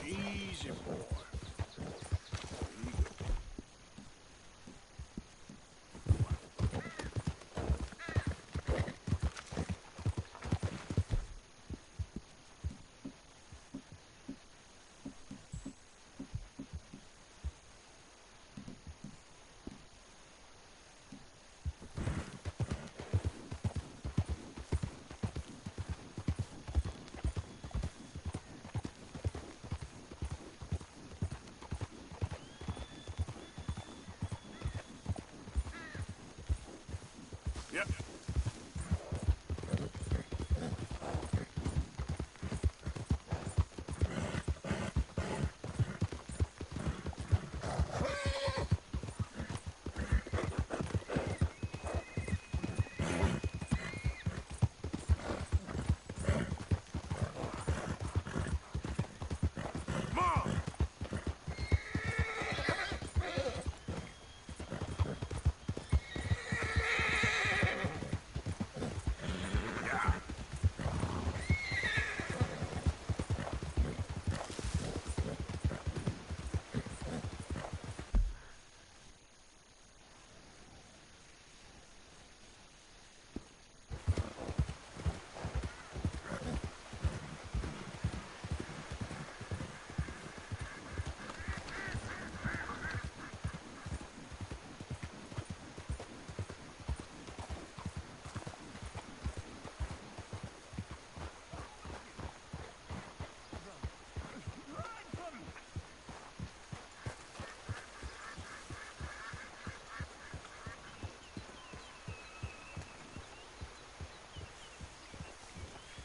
Easy, boy. Yep.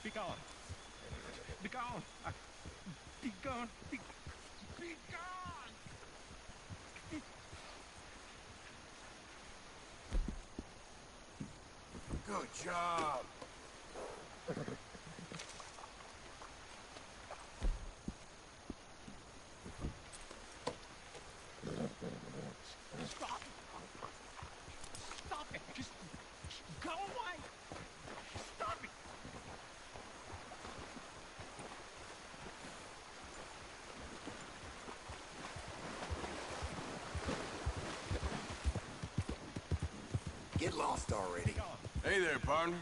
Be gone. Be gone. Be gone. Be gone. Good job. Stop. Stop it. Just go away. Stop it. Get lost already. Hey there, partner.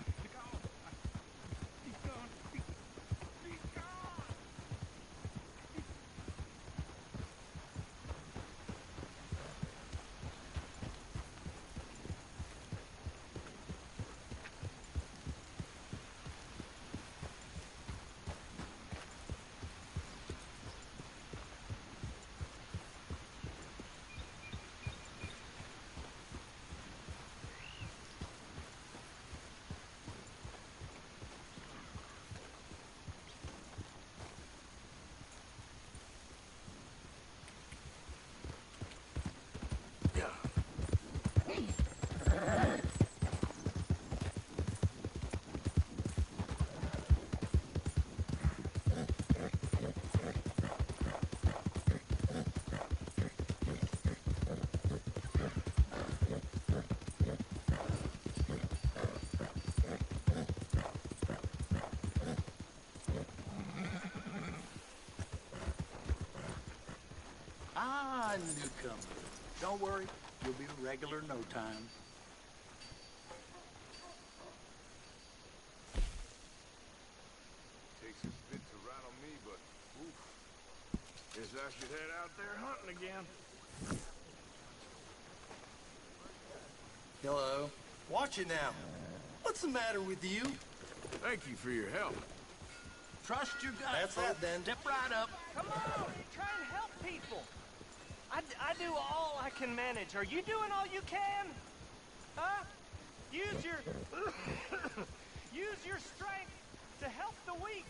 Ah, newcomer. Don't worry, you'll be a regular in no time. Takes a bit to rattle me, but oof. Guess I should head out there hunting again. Hello. Watch it now. What's the matter with you? Thank you for your help. Trust your gut. That's it then. Step right up. Come on, try and help people. I do all I can manage. Are you doing all you can? Huh? Use your strength to help the weak.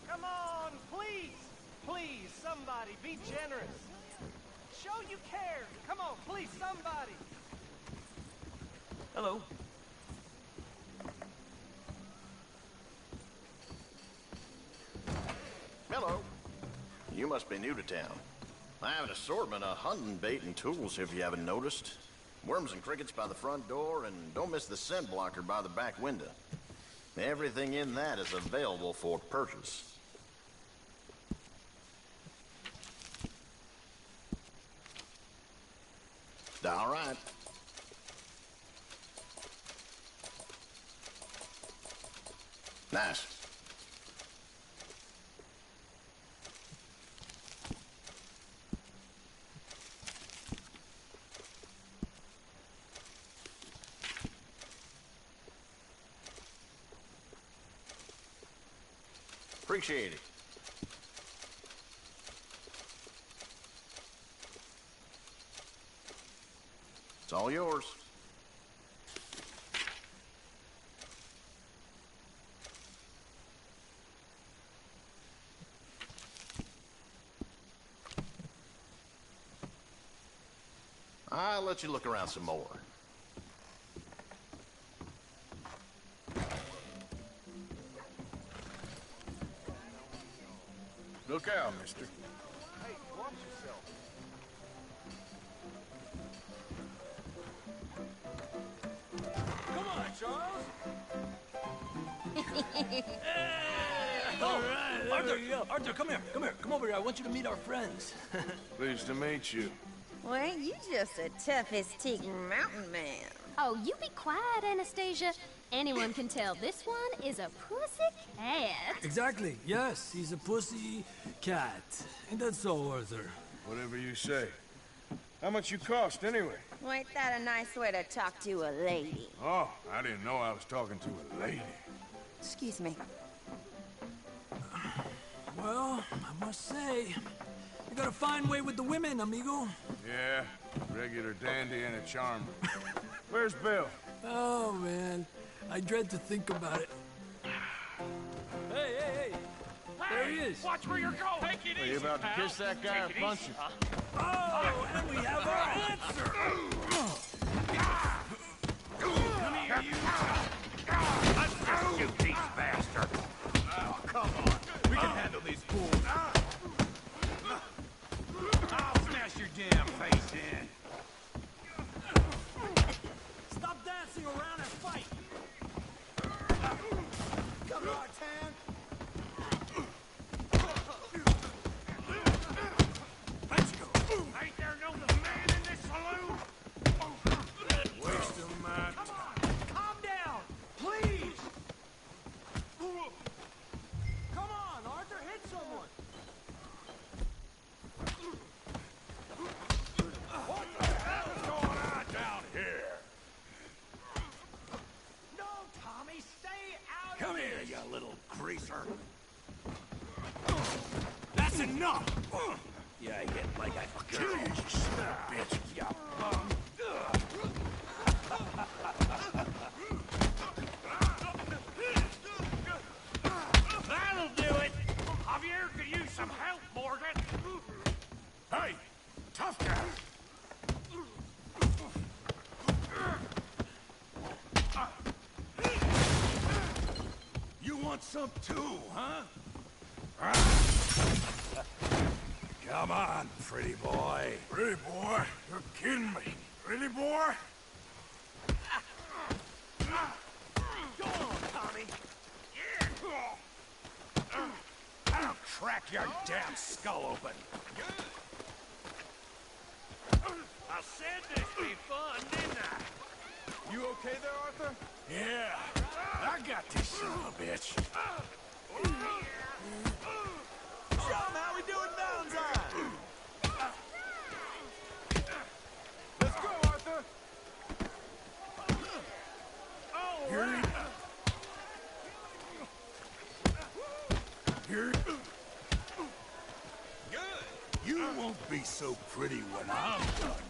Come on, please. Please, somebody, be generous. Show you care. Come on, please, somebody. Hello. Hello. You must be new to town. I have an assortment of hunting bait and tools if you haven't noticed. Worms and crickets by the front door, and don't miss the scent blocker by the back window. Everything in that is available for purchase. All right. Nice. Appreciate it. It's all yours. I'll let you look around some more. Look out, mister. Hey, watch yourself. Come on, Charles. All right, Arthur, come here. Come over here. I want you to meet our friends. Pleased to meet you. Well, you just a tough-as-teak mountain man. Oh, you be quiet, Anastasia. Anyone can tell this one is a pussy cat. Exactly. Yes, he's a pussy cat. Ain't that so, Arthur? Whatever you say. How much you cost, anyway? Well, ain't that a nice way to talk to a lady? Oh, I didn't know I was talking to a lady. Excuse me. Well, I must say, you got a fine way with the women, amigo. Yeah, regular dandy and a charmer. Where's Bill? Oh, man. I dread to think about it. Hey! There he is. Watch where you're going. Take it Are easy, you about to pal. kiss that guy or Take it punch easy, him? huh? Oh, and we have our answer. Come here, you. Let's just shoot these bastards. Oh, come on. We can handle these fools. I'll smash your damn face in. Stop dancing around and fight. Come on, Tan. more. That's enough! Yeah, I get like I kill you, you son of a bitch. Yeah. That'll do it! Javier could use some help, Morgan! Hey! Tough guy! You want some too, huh? Come on, pretty boy. Pretty boy? You're kidding me. Pretty boy? Go on, Tommy! I'll crack your damn skull open. I said this'd be fun, didn't I? You okay there, Arthur? Yeah, I got this son of a bitch. Show 'em how we do it Valentine! Let's go, Arthur! Here. Here. Good. You won't be so pretty when I'm done.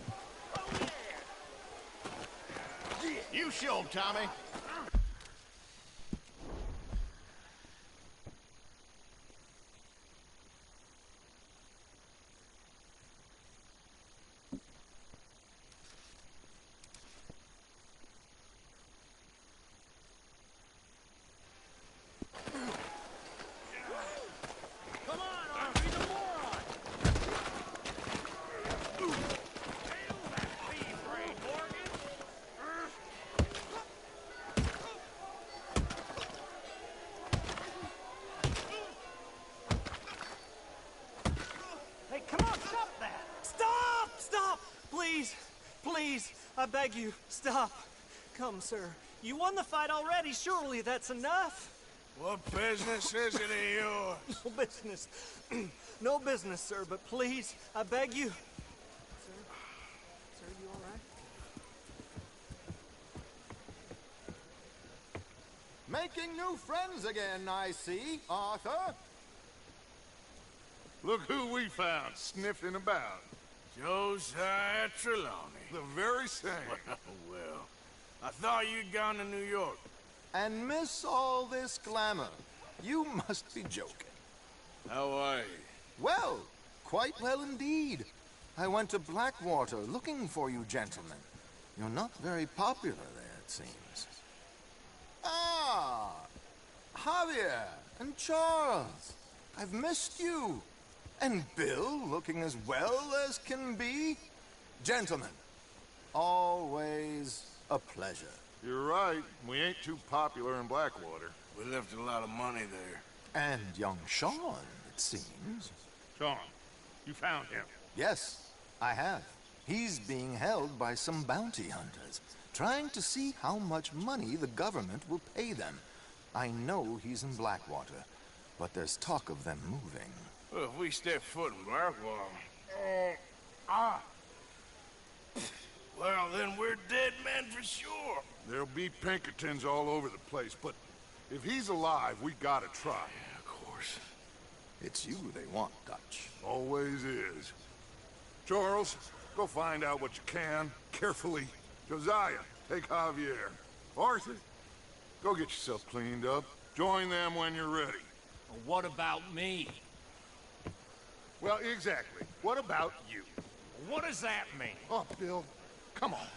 You show him, Tommy. Come on, Arthur, he's a moron! Nail that pea brain, Morgan! Hey, come on, stop that! Stop! Stop! Please! Please! I beg you, stop! Come, sir. You won the fight already. Surely that's enough. What business is it of yours? No business. No business, sir, but please, I beg you. Sir? Sir, you all right? Making new friends again, I see, Arthur. Look who we found sniffing about. Josiah Trelawney. The very same. Well, I thought you'd gone to New York. And miss all this glamour. You must be joking. How are you? Well, quite well indeed. I went to Blackwater looking for you gentlemen. You're not very popular there, it seems. Ah! Javier and Charles. I've missed you. And Bill looking as well as can be. Gentlemen, always a pleasure. You're right. We ain't too popular in Blackwater. We left a lot of money there. And young Sean, it seems. Sean, you found him. Yes, I have. He's being held by some bounty hunters, trying to see how much money the government will pay them. I know he's in Blackwater, but there's talk of them moving. Well, if we step foot in Blackwater... Well, then we're dead men for sure. There'll be Pinkertons all over the place, but if he's alive, we gotta try. Yeah, of course. It's you they want, Dutch. Always is. Charles, go find out what you can, carefully. Josiah, take Javier. Arthur, go get yourself cleaned up. Join them when you're ready. What about me? Well, exactly. What about you? What does that mean? Oh, Bill, come on.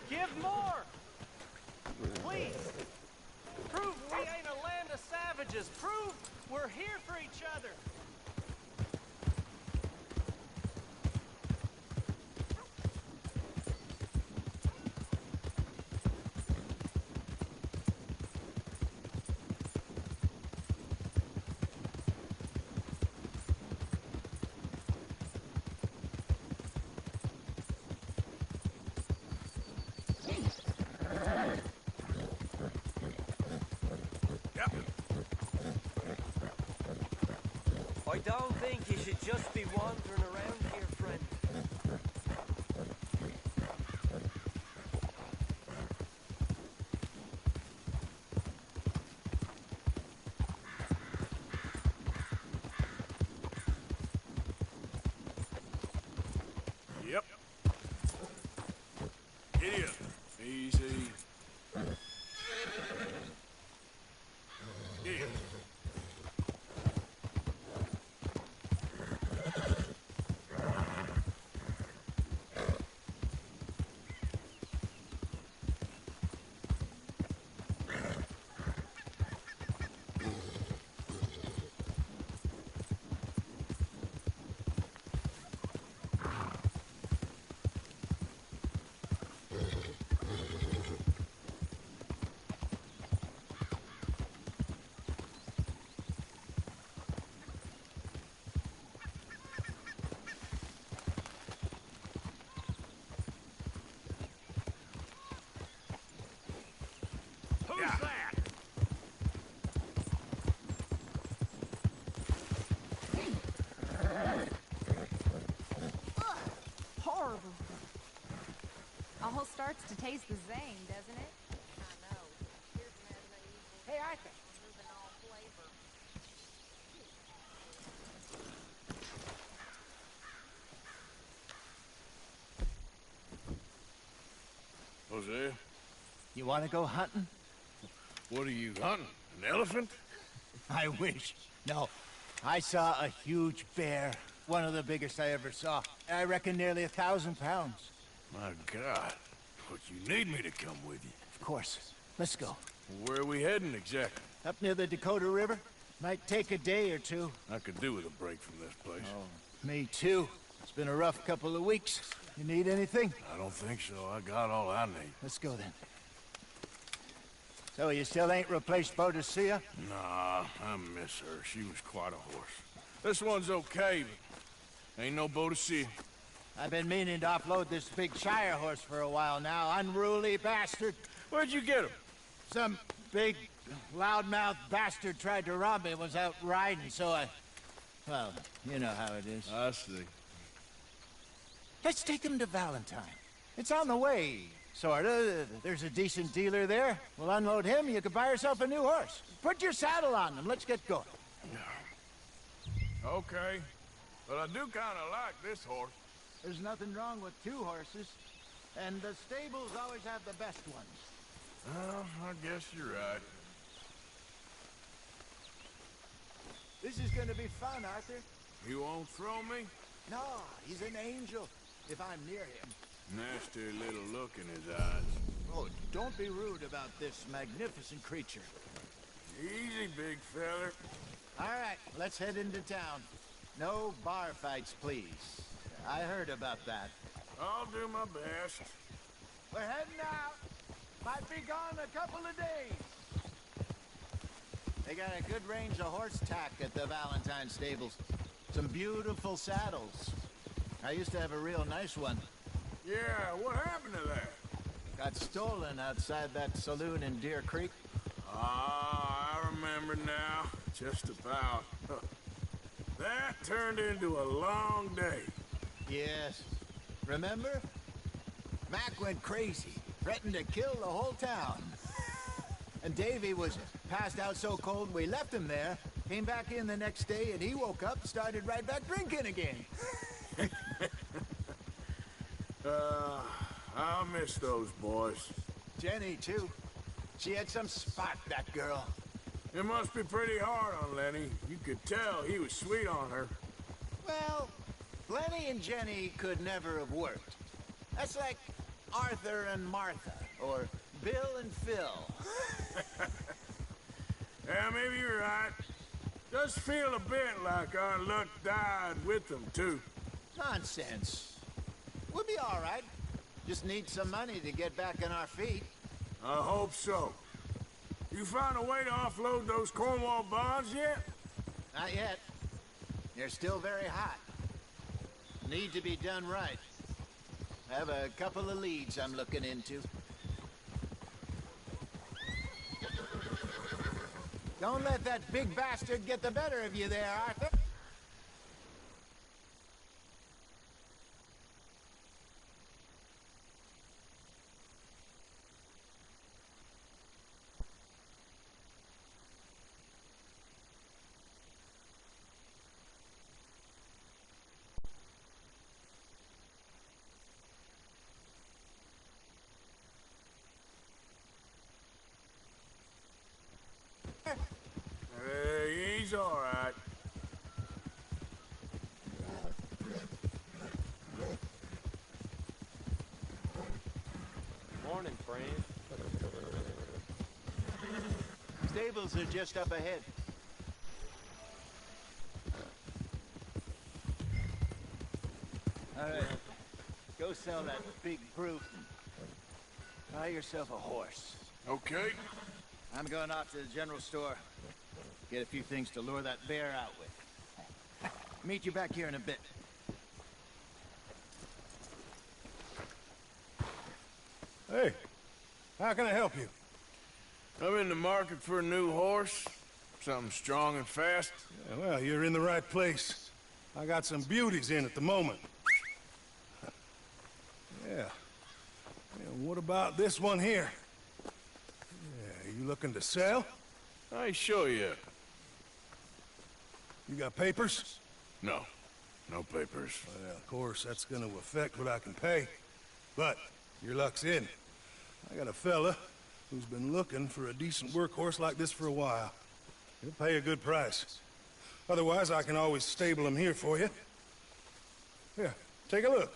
Give more! Please! Prove we ain't a land of savages. Prove we're here for each other. I don't think you should just be wandering around here, friend. Yep. Giddy up. Easy. Here. Who's that? Horrible. All starts to taste the same, doesn't it? Hey, Arthur. Jose, You want to go hunting? what are you hunting? An elephant? I wish. No. I saw a huge bear. One of the biggest I ever saw. I reckon nearly 1,000 pounds. My God. But you need me to come with you. Of course. Let's go. Where are we heading exactly? Up near the Dakota River. Might take a day or two. I could do with a break from this place. Oh, me too. It's been a rough couple of weeks. You need anything? I don't think so. I got all I need. Let's go then. So you still ain't replaced Boadicea? Nah, I miss her. She was quite a horse. This one's okay, but ain't no Boadicea. I've been meaning to offload this big Shire horse for a while now. Unruly bastard. Where'd you get him? Some big, loudmouth bastard tried to rob me. Was out riding, so I... Well, you know how it is. I see. Let's take him to Valentine. It's on the way, sorta. There's a decent dealer there. We'll unload him, you can buy yourself a new horse. Put your saddle on him, let's get going. Okay. But I do kind of like this horse. There's nothing wrong with two horses. And the stables always have the best ones. Well, I guess you're right. This is gonna be fun, Arthur. You won't throw me? No, he's an angel, if I'm near him. Nasty little look in his eyes. Oh, don't be rude about this magnificent creature. Easy, big feller. All right, let's head into town. No bar fights, please. I heard about that. I'll do my best. We're heading out. Might be gone a couple of days. They got a good range of horse tack at the Valentine stables. Some beautiful saddles. I used to have a real nice one. Yeah, what happened to that? Got stolen outside that saloon in Deer Creek. Ah, I remember now. Just about. That turned into a long day. Yes. Remember? Mac went crazy, threatened to kill the whole town. And Davy was passed out so cold we left him there, came back in the next day, and he woke up, started right back drinking again. I'll miss those boys. Jenny, too. She had some spot, that girl. It must be pretty hard on Lenny. You could tell he was sweet on her. Well, Lenny and Jenny could never have worked. That's like Arthur and Martha, or Bill and Phil. Yeah, maybe you're right. Does feel a bit like our luck died with them, too. Nonsense. We'll be all right. Just need some money to get back on our feet. I hope so. You found a way to offload those Cornwall bonds yet? Not yet. They're still very hot. Need to be done right. I have a couple of leads I'm looking into. Don't let that big bastard get the better of you there, Arthur. He's all right. Morning, friend. Stables are just up ahead. All right. Go sell that big brute. Buy yourself a horse. Okay. I'm going off to the general store. Get a few things to lure that bear out with. Meet you back here in a bit. Hey, how can I help you? I'm in the market for a new horse. Something strong and fast. Yeah, well, you're in the right place. I got some beauties in at the moment. Yeah. What about this one here? Yeah, you looking to sell? I show you. You got papers? No. No papers. Well, of course, that's gonna affect what I can pay. But your luck's in. I got a fella who's been looking for a decent workhorse like this for a while. He'll pay a good price. Otherwise, I can always stable him here for you. Here, take a look.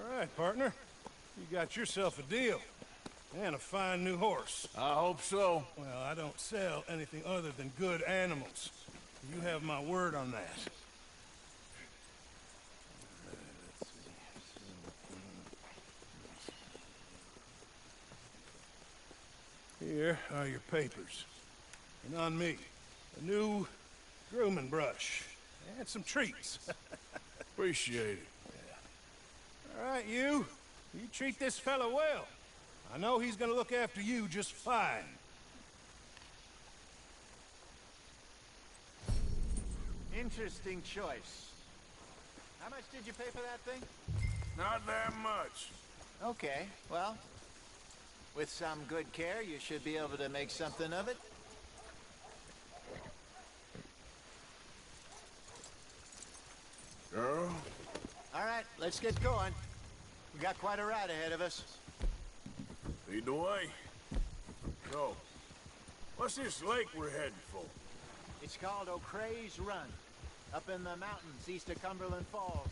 All right, partner. You got yourself a deal. And a fine new horse. I hope so. Well, I don't sell anything other than good animals. You have my word on that. Here are your papers. And on me, a new grooming brush. And some treats. Appreciate it. Yeah. All right, you treat this fella well. I know he's gonna look after you just fine. Interesting choice. How much did you pay for that thing? Not that much. Okay, well, with some good care, you should be able to make something of it. Girl? All right, let's get going. We got quite a ride ahead of us. Lead the way. So, what's this lake we're heading for? It's called O'Creagh's Run, up in the mountains east of Cumberland Falls.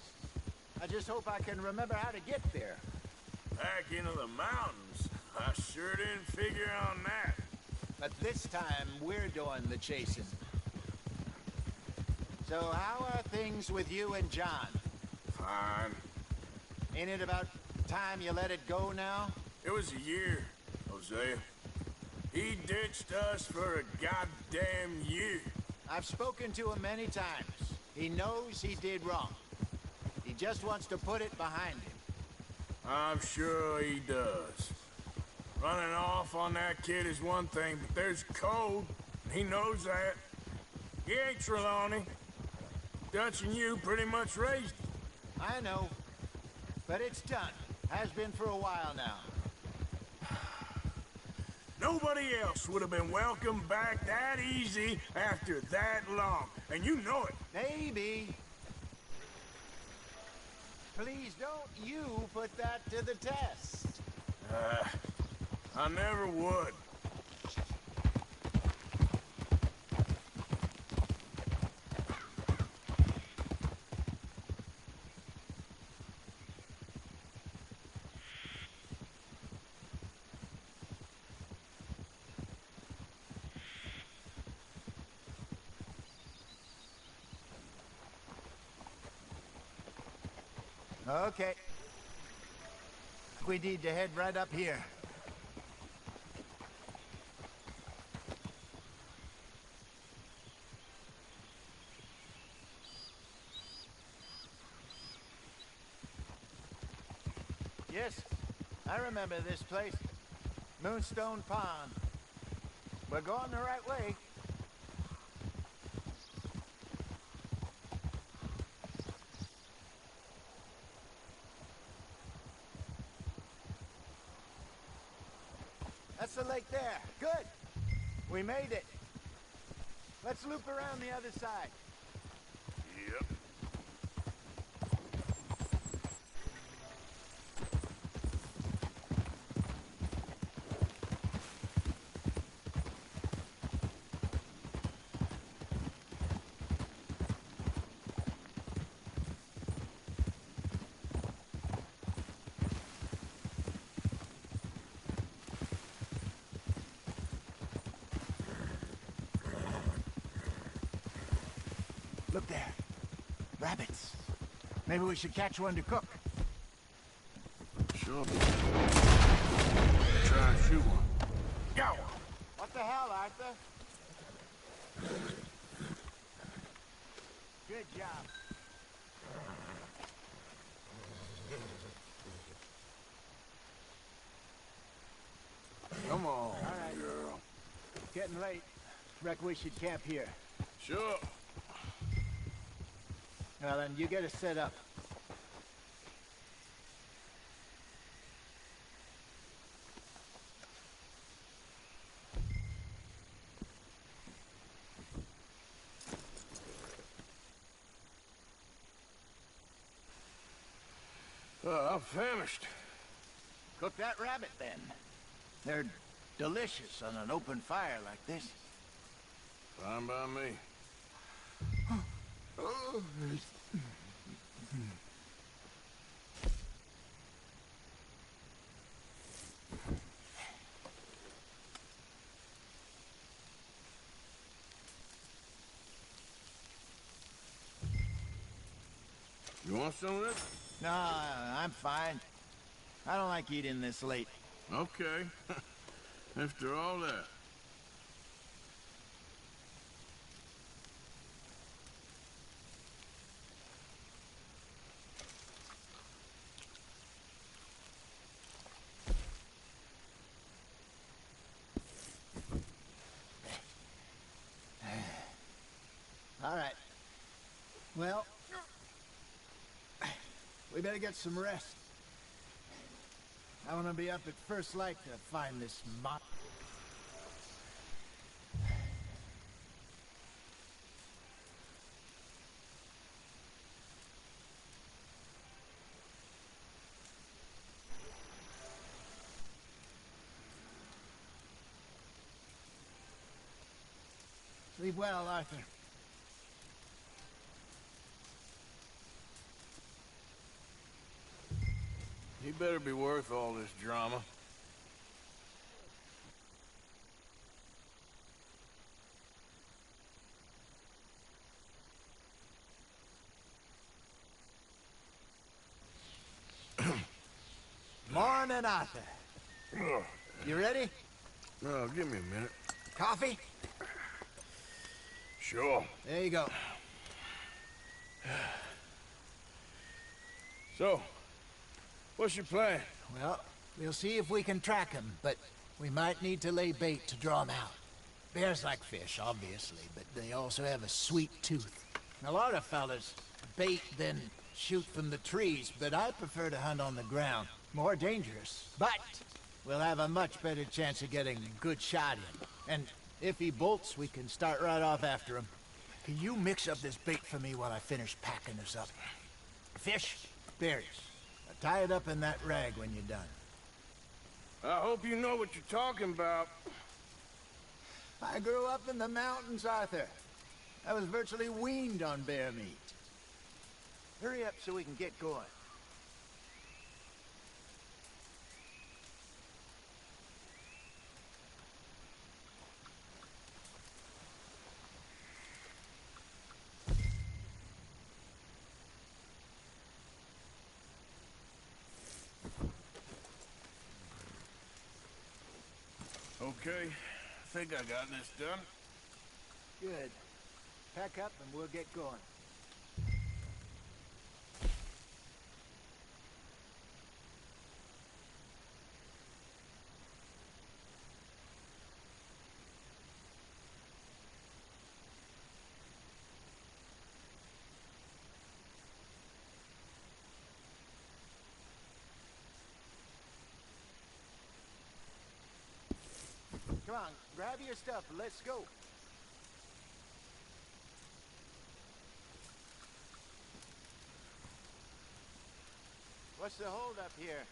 I just hope I can remember how to get there. Back into the mountains? I sure didn't figure on that. But this time, we're doing the chasing. So how are things with you and John? Fine. Ain't it about time you let it go now? It was a year, Hosea. He ditched us for a goddamn year. I've spoken to him many times. He knows he did wrong. He just wants to put it behind him. I'm sure he does. Running off on that kid is one thing, but there's code. He knows that. He ain't Trelawney. Dutch and you pretty much raised him. I know. But it's done. Has been for a while now. Nobody else would have been welcomed back that easy after that long. And you know it. Maybe. please don't you put that to the test. I never would. Okay. We need to head right up here. Yes, I remember this place. Moonstone Pond. We're going the right way. That's the lake there. Good. We made it. Let's loop around the other side. Yep. Look there. Rabbits. Maybe we should catch one to cook. Sure. Try and shoot one. Go! What the hell, Arthur? Good job. Come on, All right. girl. It's getting late. Reckon we should camp here. Sure. Well, then, you get us set up. I'm famished. Cook that rabbit, then. They're delicious on an open fire like this. Fine by me. You want some of this? No, I'm fine. I don't like eating this late. Okay. After all that. All right. Well, we better get some rest. I want to be up at first light to find this mop. Sleep well, Arthur. He better be worth all this drama. Morning, Arthur. You ready? No, give me a minute. Coffee? Sure. There you go. So, what's your plan? Well, we'll see if we can track him, but we might need to lay bait to draw him out. Bears like fish, obviously, but they also have a sweet tooth. A lot of fellas bait then shoot from the trees, but I prefer to hunt on the ground. More dangerous, but we'll have a much better chance of getting a good shot in. And if he bolts, we can start right off after him. Can you mix up this bait for me while I finish packing this up? Fish? Berries. Tie it up in that rag when you're done. I hope you know what you're talking about. I grew up in the mountains, Arthur. I was virtually weaned on bear meat. Hurry up so we can get going. Okay, I think I got this done. Good. Pack up and we'll get going. Come on, grab your stuff and let's go. What's the holdup here?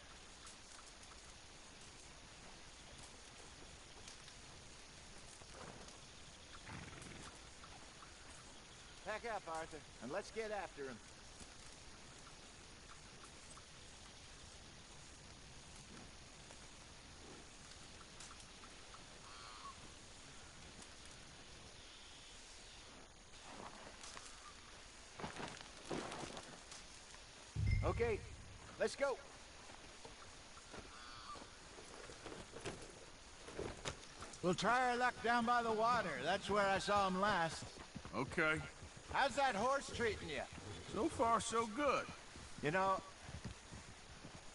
Pack up, Arthur, and let's get after him. Okay, let's go. We'll try our luck down by the water. That's where I saw him last. Okay. How's that horse treating you? So far, so good. You know,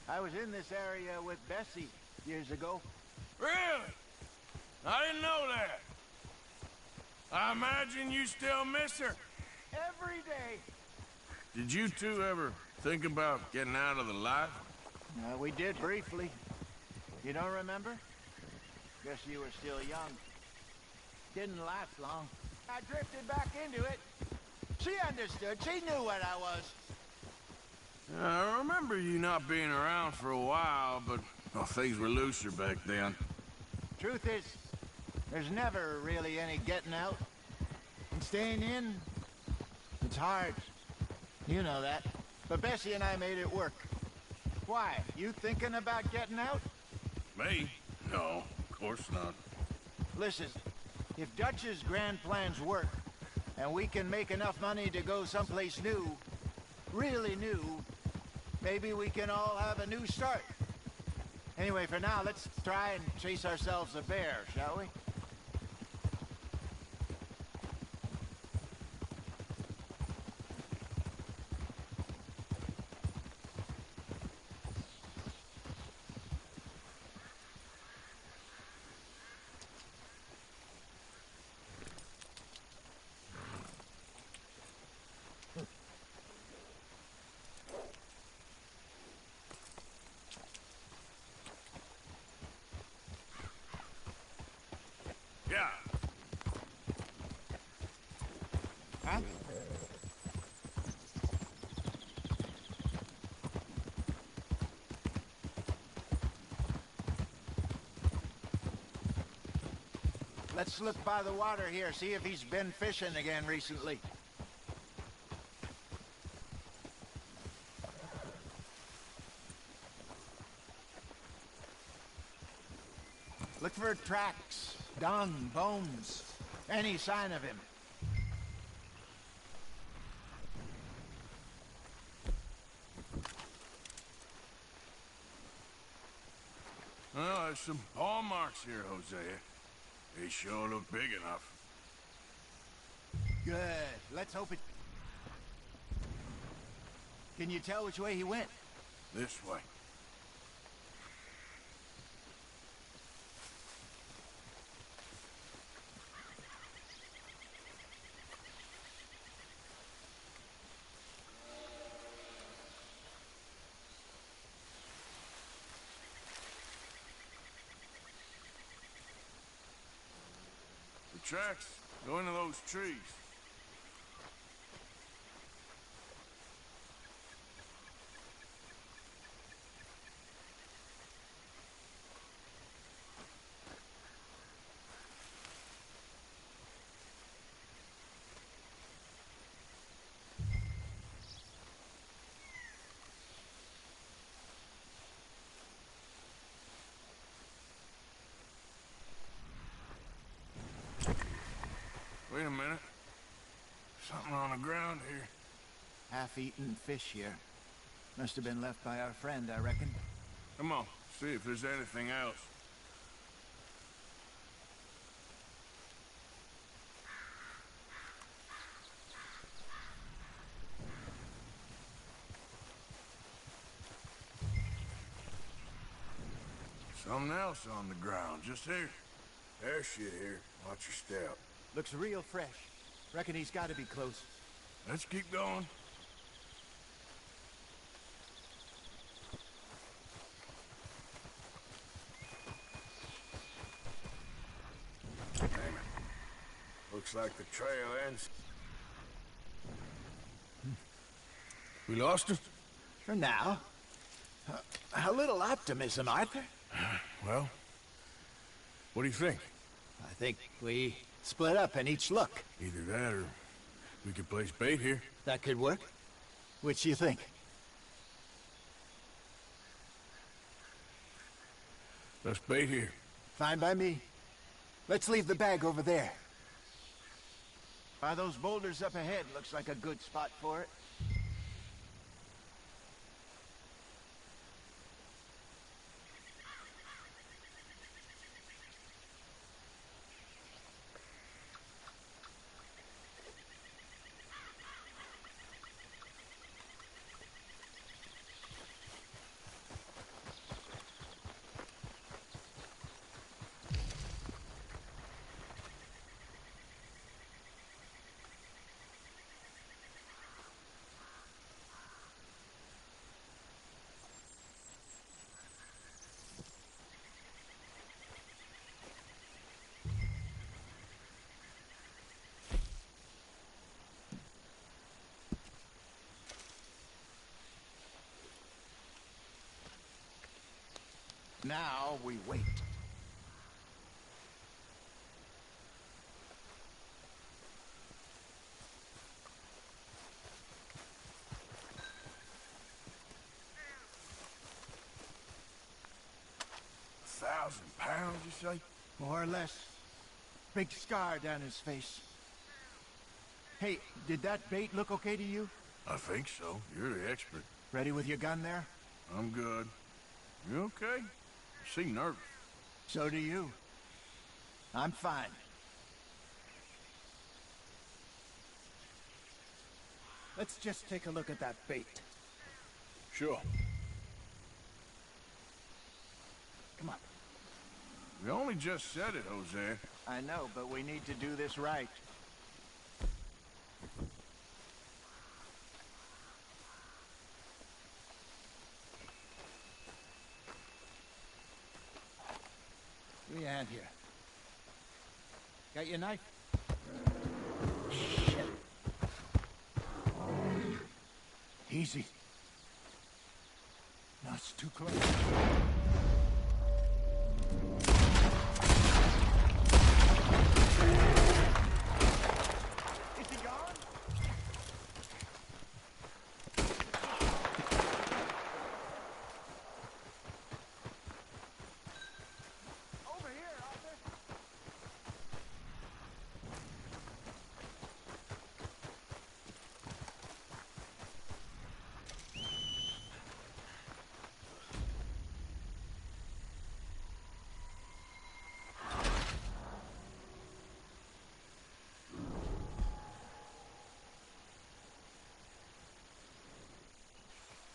I was in this area with Bessie years ago. Really? I didn't know that. I imagine you still miss her. Every day. Did you two ever think about getting out of the life? We did briefly. You don't remember? Guess you were still young. Didn't last long. I drifted back into it. She understood. She knew what I was. I remember you not being around for a while, but well, things were looser back then. Truth is, there's never really any getting out. And staying in, it's hard. You know that. But Bessie and I made it work. Why? You thinking about getting out? Me? No, of course not. Listen, if Dutch's grand plans work, and we can make enough money to go someplace new, really new, maybe we can all have a new start. Anyway, for now, let's try and chase ourselves a bear, shall we? Yeah. Huh? Let's look by the water here, see if he's been fishing again recently. Look for tracks, dung, bones, any sign of him. Well, there's some paw marks here, Hosea. They sure look big enough. Good. Let's hope it... Can you tell which way he went? This way. The tracks go into those trees. minute. Something on the ground here. Half-eaten fish here. Must have been left by our friend, I reckon. Come on, see if there's anything else. Something else on the ground, just here. There's shit here. Watch your step. Looks real fresh. Reckon he's gotta be close. Let's keep going. Damn it. Looks like the trail ends. We lost him? For now. A little optimism, Arthur. Well, what do you think? I think we split up and each look. Either that or we could place bait here. That could work. Which do you think? Let's bait here. Fine by me. Let's leave the bag over there. By those boulders up ahead, looks like a good spot for it. Now we wait. £1,000, you say? More or less. Big scar down his face. Hey, did that bait look okay to you? I think so. You're the expert. Ready with your gun there? I'm good. You okay? You seem nervous. So do you. I'm fine. Let's just take a look at that bait. Sure. Come on. We only just said it, Jose. I know, but we need to do this right. Give me a hand here. Got your knife? Shit. Easy. No, it's too close. Is he gone? Over here, Arthur.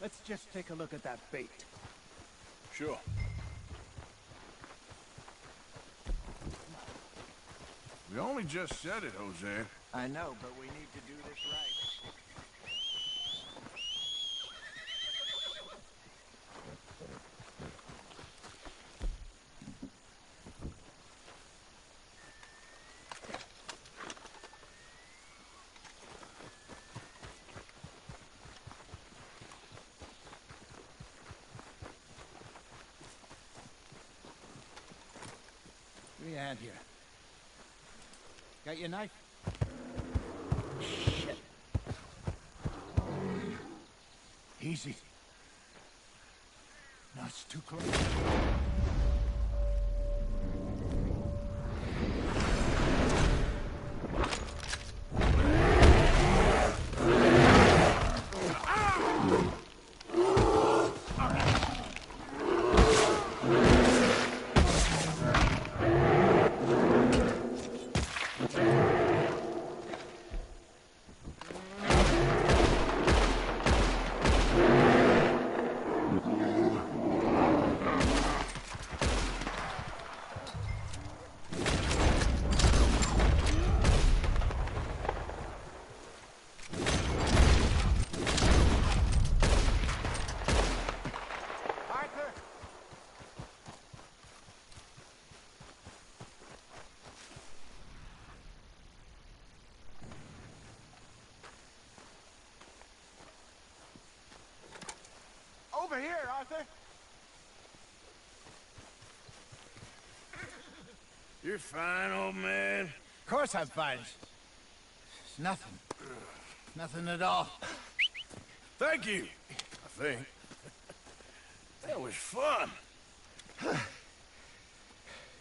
Let's just take a look at that bait. Sure. We only just said it, Jose. I know, but we need to do this right. Give me a hand here. Got your knife? Shit. Easy. No, it's too close. Arthur? You're fine, old man. Of course I'm fine. It's nothing. Nothing at all. Thank you, I think. That was fun.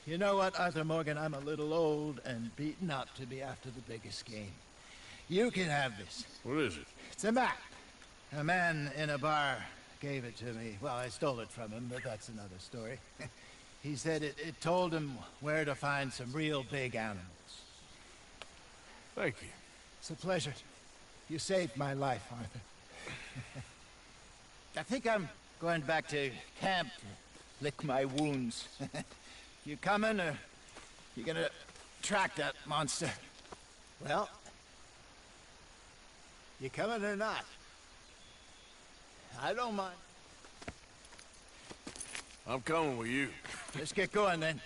You know what, Arthur Morgan? I'm a little old and beaten up to be after the biggest game. You can have this. What is it? It's a map. A man in a bar gave it to me. Well, I stole it from him, but that's another story. He said it told him where to find some real big animals. Thank you. It's a pleasure. You saved my life, Arthur. I think I'm going back to camp to lick my wounds. You coming, or you gonna track that monster? Well, you coming or not? I don't mind. I'm coming with you. Let's get going, then.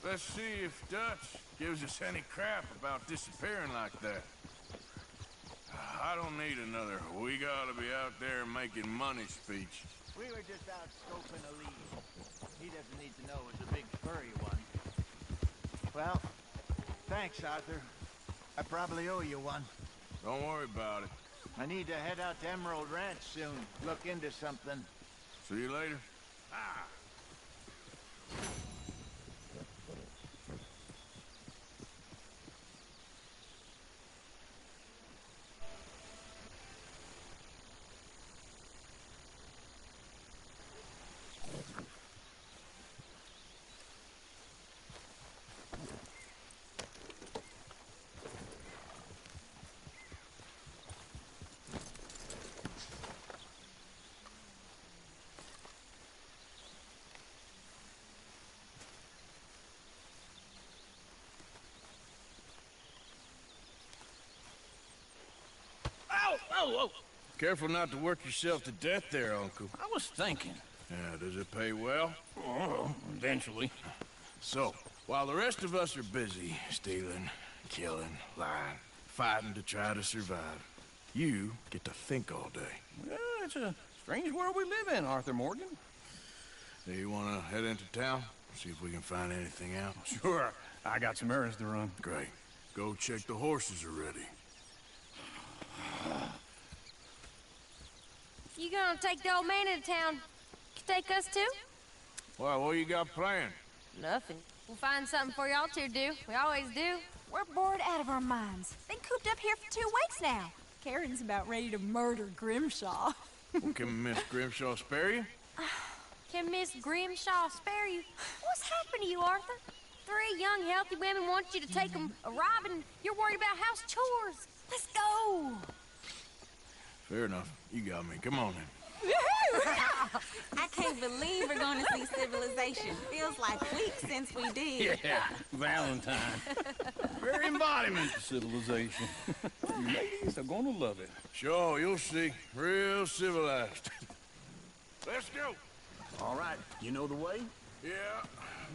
Let's see if Dutch gives us any crap about disappearing like that. I don't need another "we gotta be out there making money" speech. We were just out scoping a lead. He doesn't need to know it's a big furry one. Well, thanks, Arthur. I probably owe you one. Don't worry about it. I need to head out to Emerald Ranch soon. Look into something. See you later. Ah! Whoa! Careful not to work yourself to death there, Uncle. I was thinking. Yeah, does it pay well? Oh, eventually. So, while the rest of us are busy stealing, killing, lying, fighting to try to survive, you get to think all day. Well, it's a strange world we live in, Arthur Morgan. Do you want to head into town? See if we can find anything out? Sure. I got some errands to run. Great. Go check the horses are ready. You gonna take the old man into town? Take us too? Well, what you got planned? Nothing. We'll find something for y'all to do. We always do. We're bored out of our minds. Been cooped up here for 2 weeks now. Karen's about ready to murder Grimshaw. Well, can Miss Grimshaw spare you? Can Miss Grimshaw spare you? What's happened to you, Arthur? 3 young, healthy women want you to take them a robbing. You're worried about house chores. Let's go. Fair enough. You got me. Come on then. I can't believe we're going to see civilization. Feels like weeks since we did. Yeah, Valentine. Very embodiment of civilization. You ladies are gonna love it. Sure, you'll see. Real civilized. Let's go. All right, you know the way? Yeah,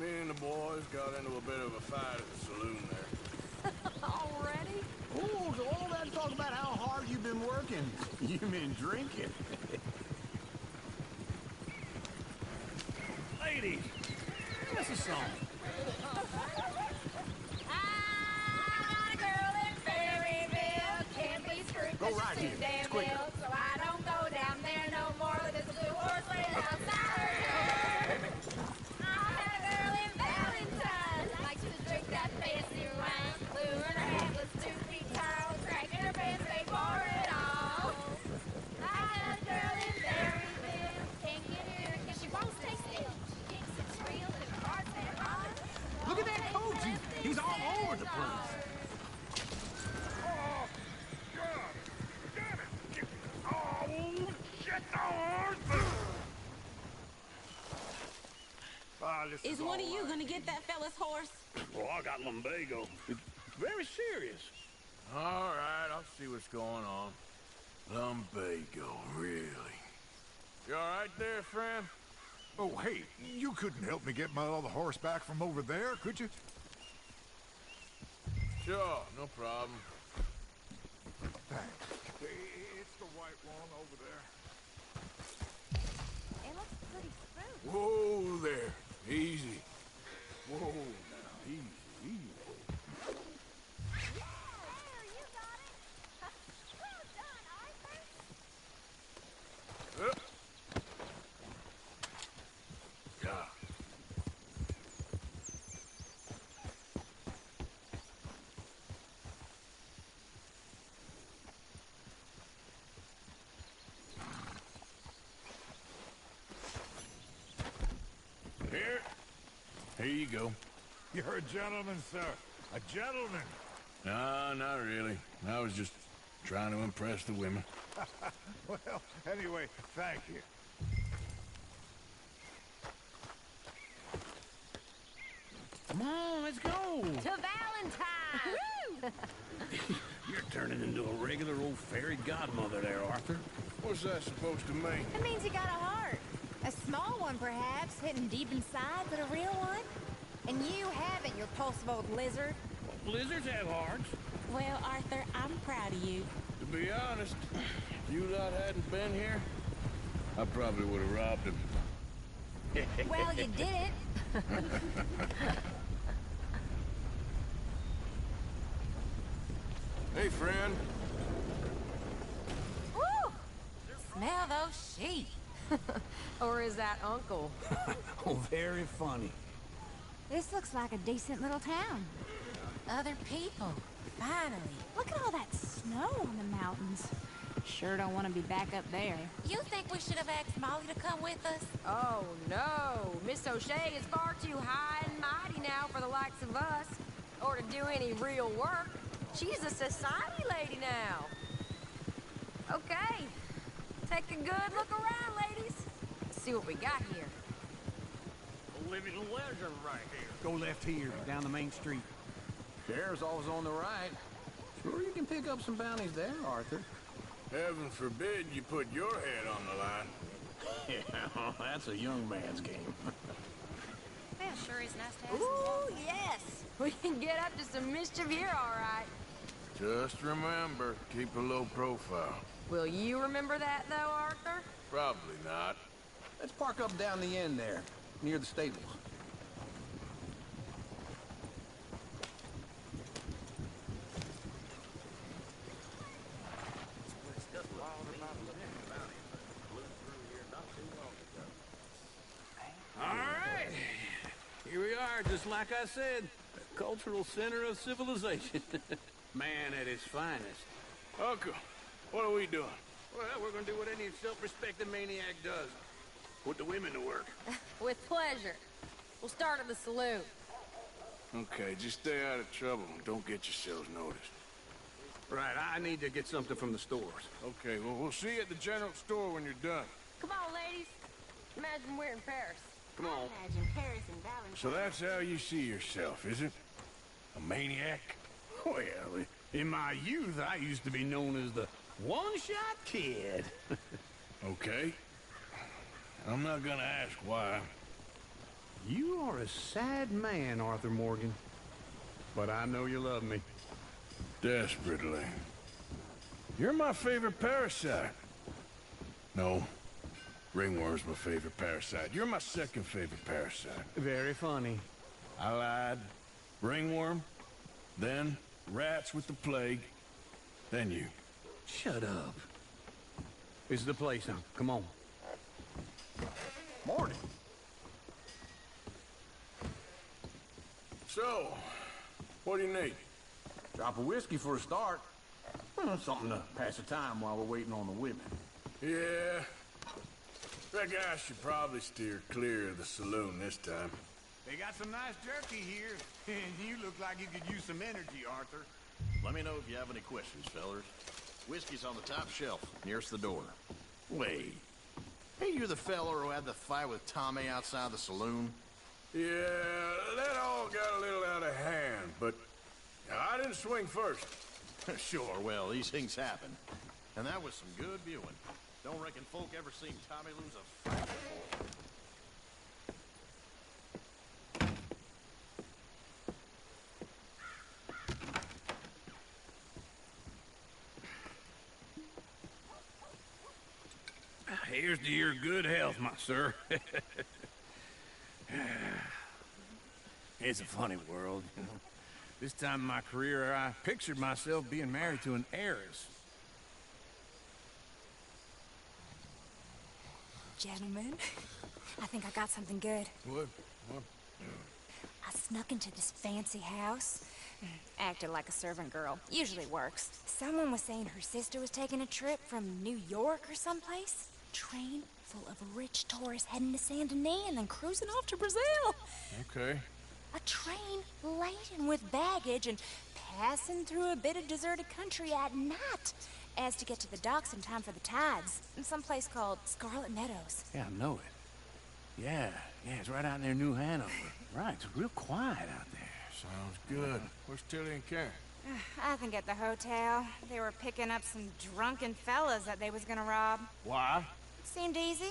me and the boys got into a bit of a fight at the saloon there. Already? Oh, so all that talk about how hard you've been working. You been drinking. Ladies, give us a song. I'm a girl in Berryville, can't be screwed. Go right here. It's quicker. So I don't go down there no more with this blue horse laying outside. I had a girl in Valentine, likes to drink that fancy wine, blue and her hat was 2 feet tall, cracking her pants, they bore it all. I had a girl in Berryville, can't get her because she won't stay still. She kicks and squeals and cards and runs. Look at that coach. He's all over the place. Ah, this Is one of you gonna get that fella's horse? Oh, I got lumbago. It's very serious. All right, I'll see what's going on. Lumbago, really? You all right there, friend? Oh, hey, you couldn't help me get my other horse back from over there, could you? Sure, no problem. Thanks. It's the white one over there. It looks pretty spooky. Whoa there. Easy. Whoa now. Easy, easy. There, you got it. Well done, Arthur. Yeah. Here you go. You're a gentleman, sir. A gentleman. No, not really. I was just trying to impress the women. Well, anyway, thank you. Come on, let's go. To Valentine. You're turning into a regular old fairy godmother there, Arthur. What's that supposed to mean? It means you got a heart. A small one, perhaps, hidden deep inside, but a real one. And you haven't, you repulsive old lizard. Lizards have hearts. Well, Arthur, I'm proud of you. To be honest, if you lot hadn't been here, I probably would have robbed him. Well, you didn't. Hey, friend. Woo! Smell those sheep. Or is that Uncle? Oh, very funny. This looks like a decent little town. Other people. Finally. Look at all that snow on the mountains. Sure don't want to be back up there. You think we should have asked Molly to come with us? Oh, no. Miss O'Shea is far too high and mighty now for the likes of us. Or to do any real work. She's a society lady now. Okay. Take a good look around, ladies. See what we got here. Living legend right here. Go left here, down the main street. Sheriff's always on the right. Sure you can pick up some bounties there, Arthur. Heaven forbid you put your head on the line. Yeah, that's a young man's game. Well, sure is nice to have Ooh, yes. We can get up to some mischief here, all right. Just remember, keep a low profile. Will you remember that, though, Arthur? Probably not. Let's park up down the end there, near the stables. All right. Here we are, just like I said. The cultural center of civilization. Man at his finest. Uncle, what are we doing? Well, we're gonna do what any self-respecting maniac does. Put the women to work. With pleasure. We'll start at the saloon. Okay, just stay out of trouble. Don't get yourselves noticed. Right, I need to get something from the stores. Okay, well, we'll see you at the general store when you're done. Come on, ladies. Imagine we're in Paris. Come on. Imagine Paris and Valentine. So that's how you see yourself, is it? A maniac? Well, in my youth, I used to be known as the one-shot kid. Okay. I'm not gonna ask why. You are a sad man, Arthur Morgan. But I know you love me. Desperately. You're my favorite parasite. No. Ringworm's my favorite parasite. You're my second favorite parasite. Very funny. I lied. Ringworm, then rats with the plague, then you. Shut up. This is the place now. Come on. Morning. So, what do you need? Drop of whiskey for a start. Well, something to pass the time while we're waiting on the women. Yeah. Reckon I should probably steer clear of the saloon this time. They got some nice jerky here, and you look like you could use some energy, Arthur. Let me know if you have any questions, fellers. Whiskey's on the top shelf, nearest the door. Wait. Hey, you're the feller who had the fight with Tommy outside the saloon? Yeah, that all got a little out of hand, but I didn't swing first. Sure, well, these things happen. And that was some good viewing. Don't reckon folk ever seen Tommy lose a fight before. Here's to your good health, my sir. It's a funny world, you know. This time in my career, I pictured myself being married to an heiress. Gentlemen, I think I got something good. What? I snuck into this fancy house. Acted like a servant girl. Usually works. Someone was saying her sister was taking a trip from New York or someplace. Train full of rich tourists heading to Saint Denis and then cruising off to Brazil. Okay. A train laden with baggage and passing through a bit of deserted country at night as to get to the docks in time for the tides in some place called Scarlet Meadows. Yeah, I know it. Yeah, it's right out near New Hanover. Right, it's real quiet out there. Sounds good. Where's Tilly and Karen? I think at the hotel. They were picking up some drunken fellas that they was gonna rob. Why? Seemed easy.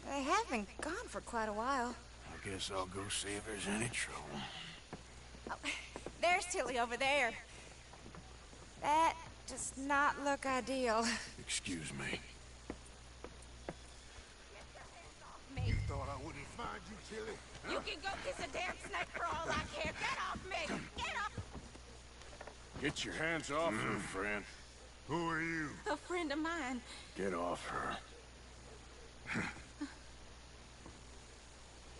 They have been gone for quite a while. I guess I'll go see if there's any trouble. Oh, there's Tilly over there. That does not look ideal. Excuse me. Me. Thought I wouldn't find you, Tilly. You can go kiss a damn snake for all I care. Get off me! Get off! Get your hands off her, friend. Who are you? A friend of mine. Get off her.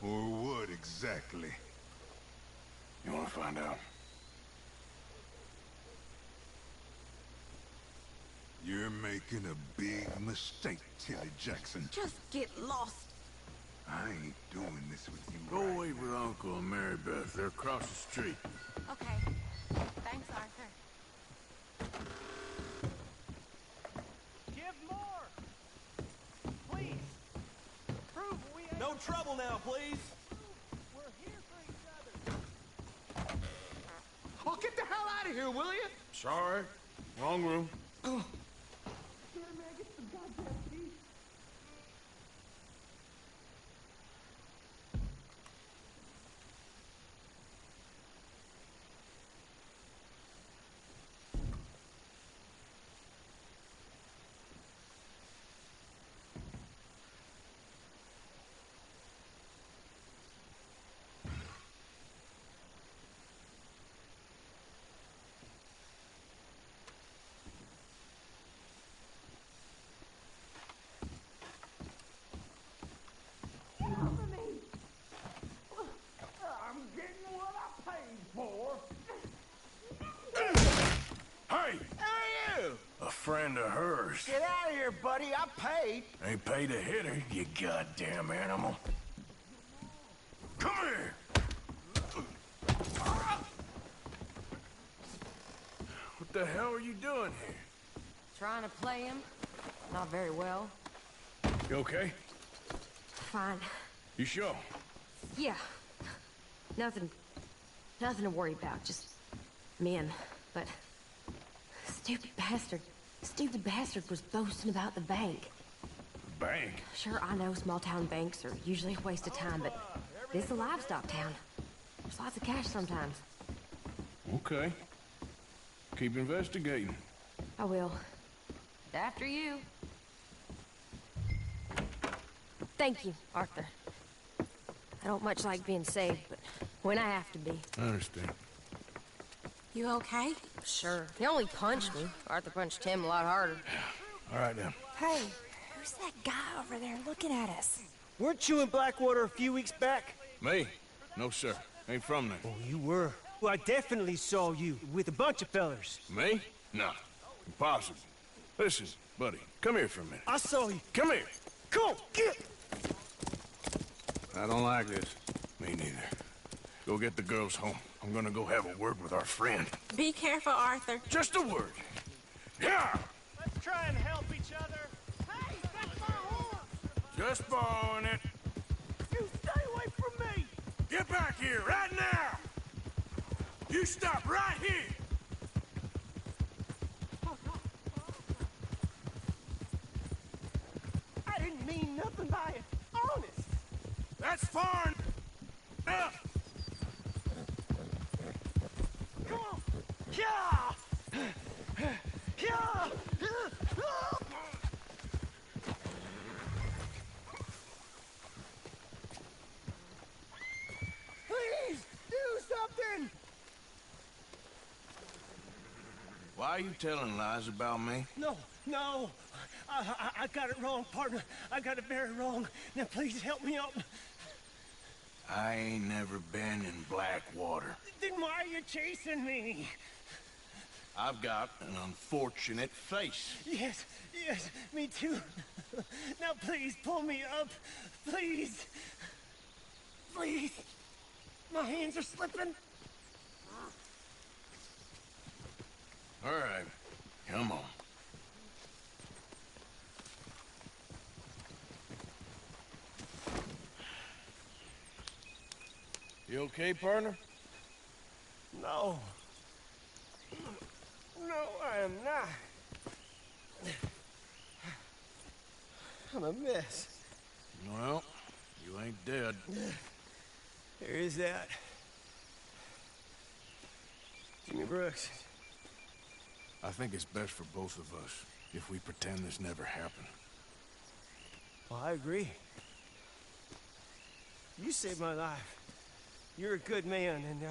Or what exactly? You want to find out? You're making a big mistake, Tilly Jackson. Just get lost. I ain't doing this with you. Go wait with Uncle and Mary Beth. They're across the street. Okay. Thanks, Arthur. Give more! Please! Prove we ain't... No trouble now, please! We're here for each other! Oh, get the hell out of here, will you? Sorry. Wrong room. Friend of hers. Get out of here, buddy. I paid. Ain't paid to hit her, you goddamn animal. Come here! What the hell are you doing here? Trying to play him. Not very well. You okay? Fine. You sure? Yeah. Nothing to worry about. Just men. But stupid bastard was boasting about the bank. Bank? Sure, I know small town banks are usually a waste of time, but this is a livestock town. There's lots of cash sometimes. Okay. Keep investigating. I will. After you. Thank you, Arthur. I don't much like being saved, but when I have to be. I understand. You okay? Sure. He only punched me. Arthur punched him a lot harder. All right, then. Hey, who's that guy over there looking at us? Weren't you in Blackwater a few weeks back? Me? No, sir. Ain't from there. Oh, you were. Well, I definitely saw you with a bunch of fellers. Me? No. Impossible. Listen, buddy, come here for a minute. I saw you. Come here. Come on, get! I don't like this. Me neither. Go get the girls home. I'm gonna go have a word with our friend. Be careful, Arthur. Just a word. Yeah! Let's try and help each other. Hey, that's my horse! Just borrowing it. You stay away from me! Get back here, right now! You stop right here! I didn't mean nothing by it. Honest. That's far enough! Come on. Yeah! Yeah! Please, do something! Why are you telling lies about me? No, no. I got it wrong, partner. I got it very wrong. Now, please help me up. I ain't never been in Blackwater. Then why are you chasing me? I've got an unfortunate face. Yes, yes, me too. Now, please, pull me up. Please. Please. My hands are slipping. All right, come on. You okay, partner? No. No, I am not. I'm a mess. Well, you ain't dead. There is that. Jimmy Brooks. I think it's best for both of us if we pretend this never happened. Well, I agree. You saved my life. You're a good man, and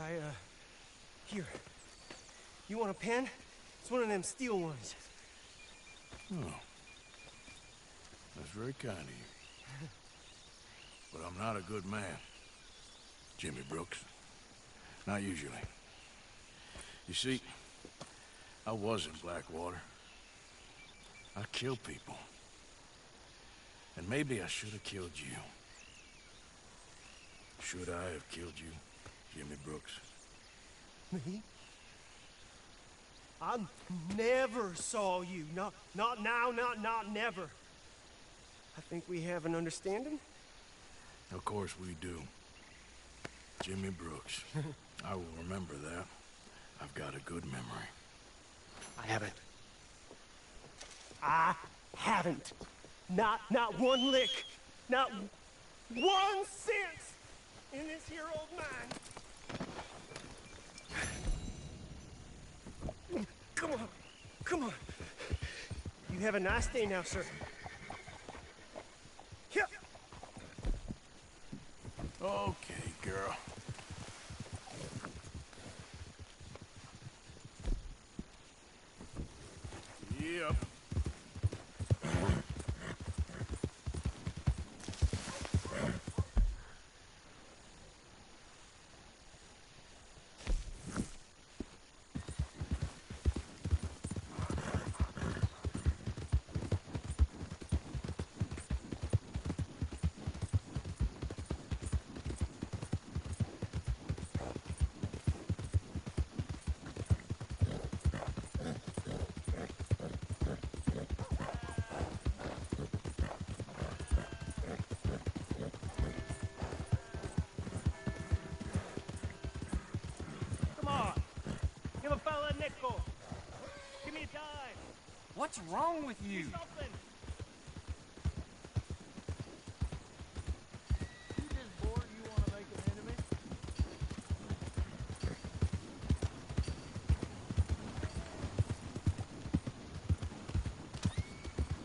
here. You want a pen? It's one of them steel ones. Oh. That's very kind of you. But I'm not a good man, Jimmy Brooks. Not usually. You see, I was in Blackwater. I killed people. And maybe I should have killed you. Should I have killed you, Jimmy Brooks? Me? I never saw you. Not now, not never. I think we have an understanding. Of course we do. Jimmy Brooks. I will remember that. I've got a good memory. I haven't. I haven't. Not one lick. Not 1 cent in this here old mine. Come on. Come on. You have a nice day now, sir. Yep. Okay, girl. Yep. Come on. Give a fella a nickel. Give me a dime. What's wrong with you? Something. You just bored you want to make an enemy?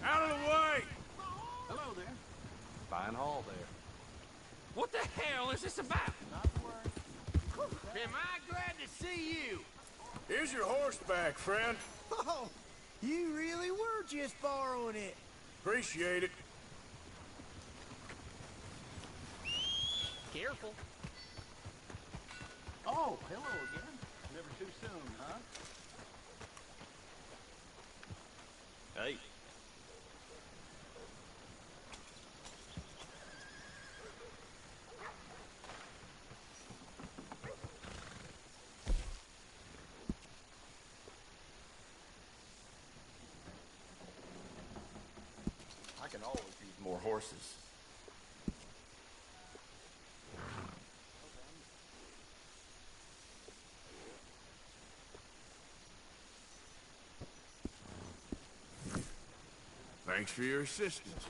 Out of the way! Hello there. Fine haul there. What the hell is this about? Am I glad to see you? Here's your horseback, friend. Oh, you really were just borrowing it. Appreciate it. Careful. Oh, hello again. Never too soon, huh? Hey. I can always use more horses. Thanks for your assistance.